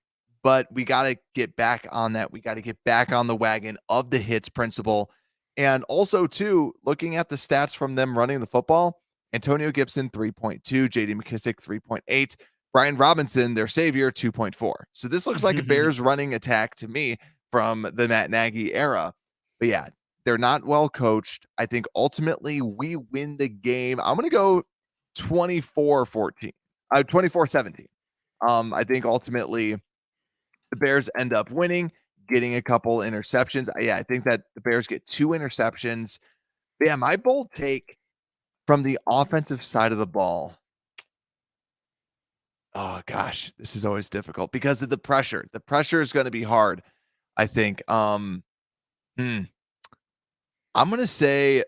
but we got to get back on that. We got to get back on the wagon of the hits principle. And also, too, looking at the stats from them running the football, Antonio Gibson 3.2, JD McKissick 3.8, Brian Robinson, their savior, 2.4. So this looks like a Bears running attack to me from the Matt Nagy era. But yeah, they're not well coached. I think ultimately we win the game. I'm going to go 24-14, 24-17. I think ultimately the Bears end up winning, getting a couple interceptions. Yeah, I think that the Bears get 2 interceptions. But yeah, my bold take from the offensive side of the ball. Oh gosh, this is always difficult because of the pressure. The pressure is going to be hard, I think. I'm going to say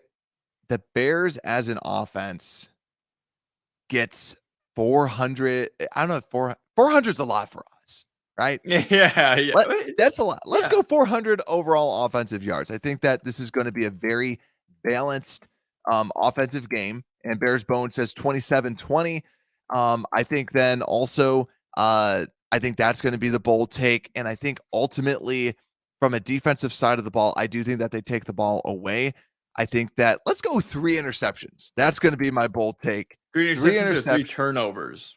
the Bears as an offense gets 400. I don't know, 400 is a lot for us, right? Yeah. That's a lot. Let's go 400 overall offensive yards. I think that this is going to be a very balanced offensive game. And Bears Bone says 27-20. I think then also, I think that's going to be the bold take. And I think ultimately, from a defensive side of the ball, I do think that they take the ball away. I think that let's go 3 interceptions. That's going to be my bold take. 3 interceptions or 3 turnovers.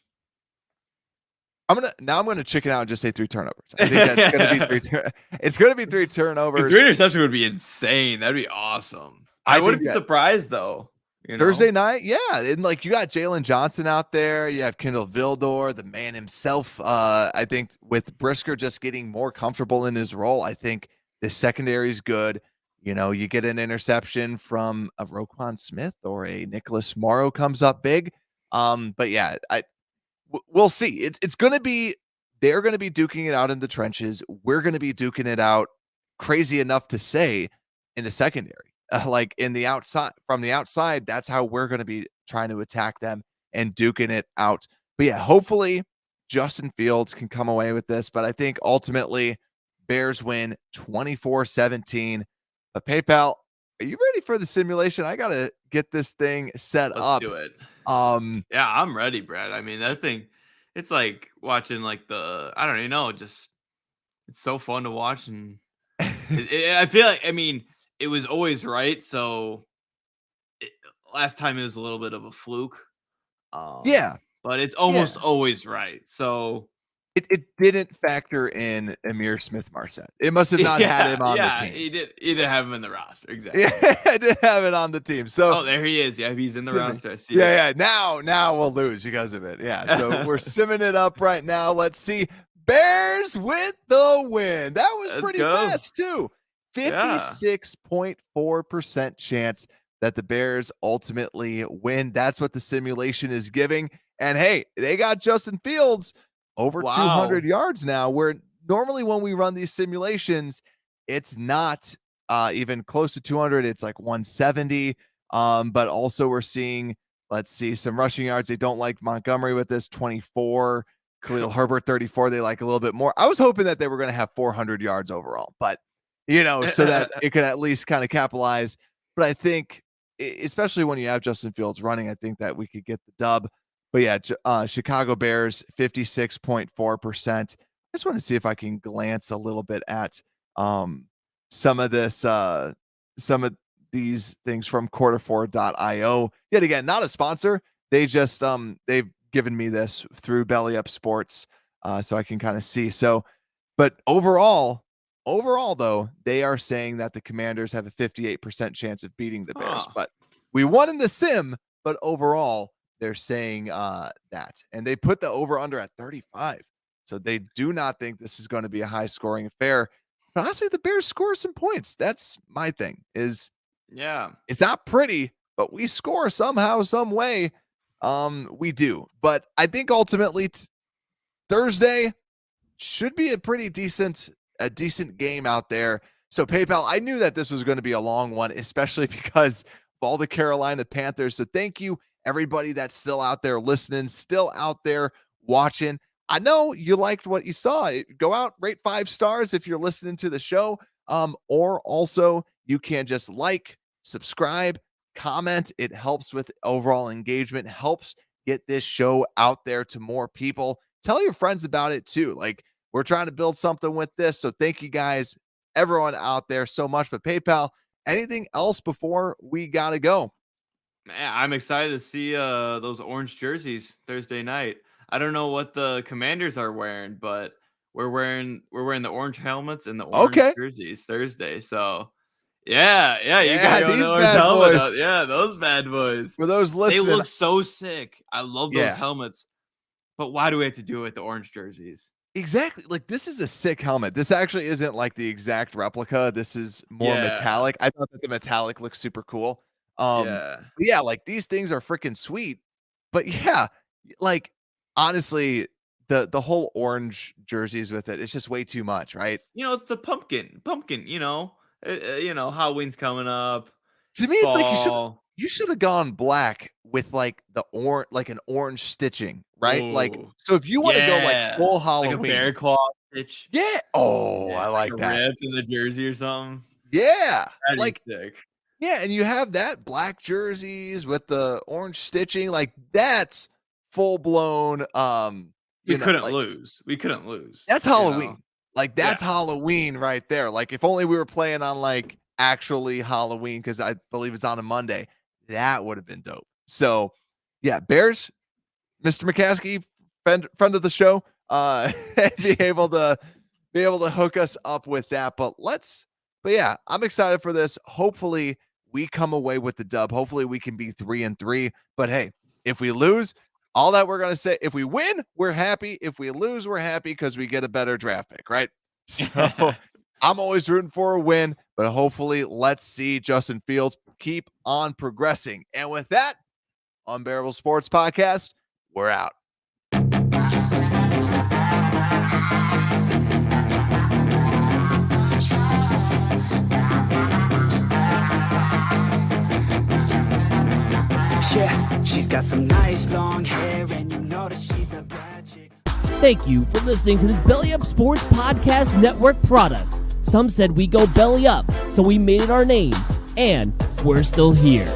I'm gonna chicken out and just say 3 turnovers. I think that's gonna be 3. It's gonna be 3 turnovers. 3 interceptions would be insane. That'd be awesome. I wouldn't be surprised though. Thursday night, yeah, and like you got Jalen Johnson out there. You have Kendall Vildor, the man himself. I think with Brisker just getting more comfortable in his role, I think the secondary is good. You get an interception from a Roquan Smith or a Nicholas Morrow comes up big. But yeah, we'll see. It's going to be, they're going to be duking it out in the trenches. We're going to be duking it out, crazy enough to say, in the secondary. Like in the outside, from the outside, that's how we're going to be trying to attack them and duking it out. But yeah, hopefully Justin Fields can come away with this. But I think ultimately Bears win 24-17. But PayPal, are you ready for the simulation? I got to get this thing set up. Let's do it. Yeah, I'm ready, Brad. I mean, that thing, it's like watching like I don't even know, just it's so fun to watch. And I feel like, I mean, it was always right. So last time it was a little bit of a fluke. Yeah, but it's almost always right. So it didn't factor in Amir Smith-Marset. It must have not had him on the team. He didn't have him in the roster. Exactly. Yeah, I didn't have it on the team. So there he is. Yeah, he's in the roster. I see it. Now we'll lose because of it. Yeah. So we're simming it up right now. Let's see. Bears with the win. That was pretty fast too. 56.4% chance that the Bears ultimately win. That's what the simulation is giving. And hey, they got Justin Fields over 200 yards now, where normally when we run these simulations, it's not even close to 200. It's like 170. But also we're seeing, let's see, some rushing yards. They don't like Montgomery with this 24, Khalil Herbert 34. They like a little bit more. I was hoping that they were going to have 400 yards overall, but so that it could at least kind of capitalize. But I think, especially when you have Justin Fields running, I think that we could get the dub. But yeah, Chicago Bears 56.4%. I just want to see if I can glance a little bit at some of these things from quarter4.io. Yet again, not a sponsor. They just they've given me this through Belly Up Sports, so I can kind of see. So, but overall though, they are saying that the Commanders have a 58% chance of beating the Bears. But we won in the sim, but overall they're saying that. And they put the over-under at 35. So they do not think this is going to be a high-scoring affair. But honestly, the Bears score some points. That's my thing. It's not pretty, but we score somehow, some way. We do. But I think ultimately Thursday should be a pretty decent game out there. So PayPal, I knew that this was going to be a long one, especially because of all the Carolina Panthers. So thank you, everybody that's still out there listening, still out there watching. I know you liked what you saw. Go out, rate 5 stars if you're listening to the show. Or also you can just subscribe, comment. It helps with overall engagement, helps get this show out there to more people. Tell your friends about it too. Like, we're trying to build something with this. So thank you guys, everyone out there, so much. But PayPal, anything else before we got to go? Man, I'm excited to see those orange jerseys Thursday night. I don't know what the Commanders are wearing, but we're wearing the orange helmets and the orange jerseys Thursday. So yeah, you got these bad boys. Yeah, those bad boys. For those listening, they look so sick. I love those helmets. But why do we have to do it with the orange jerseys? Exactly. Like, this is a sick helmet. This actually isn't like the exact replica. This is more metallic. I thought that the metallic looks super cool. Like, these things are freaking sweet. But yeah, like, honestly, the whole orange jerseys with it's just way too much, right? It's the pumpkin, Halloween's coming up. To me, it's like you should have gone black with like an orange stitching, right? Ooh. Like, so if you want to go like full Halloween, like a bear claw stitch. Yeah. Oh, I like that. Rip in the jersey or something. Yeah. That is sick. Yeah, and you have that black jerseys with the orange stitching, like that's full blown. We couldn't lose. That's Halloween. Like, that's Halloween right there. Like, if only we were playing on like actually Halloween, because I believe it's on a Monday. That would have been dope. So yeah, Bears, Mr. McCaskey, friend of the show, be able to hook us up with that. But yeah, I'm excited for this. Hopefully we come away with the dub. Hopefully we can be 3-3. But hey, if we lose, all that we're going to say, if we win, we're happy. If we lose, we're happy because we get a better draft pick, right? So I'm always rooting for a win, but hopefully let's see Justin Fields keep on progressing. And with that, Unbearable Sports Podcast, we're out. Yeah, she's got some nice long hair, and you know that she's a bad chick. Thank you for listening to this Belly Up Sports Podcast Network product. Some said we go belly up, so we made it our name, and we're still here.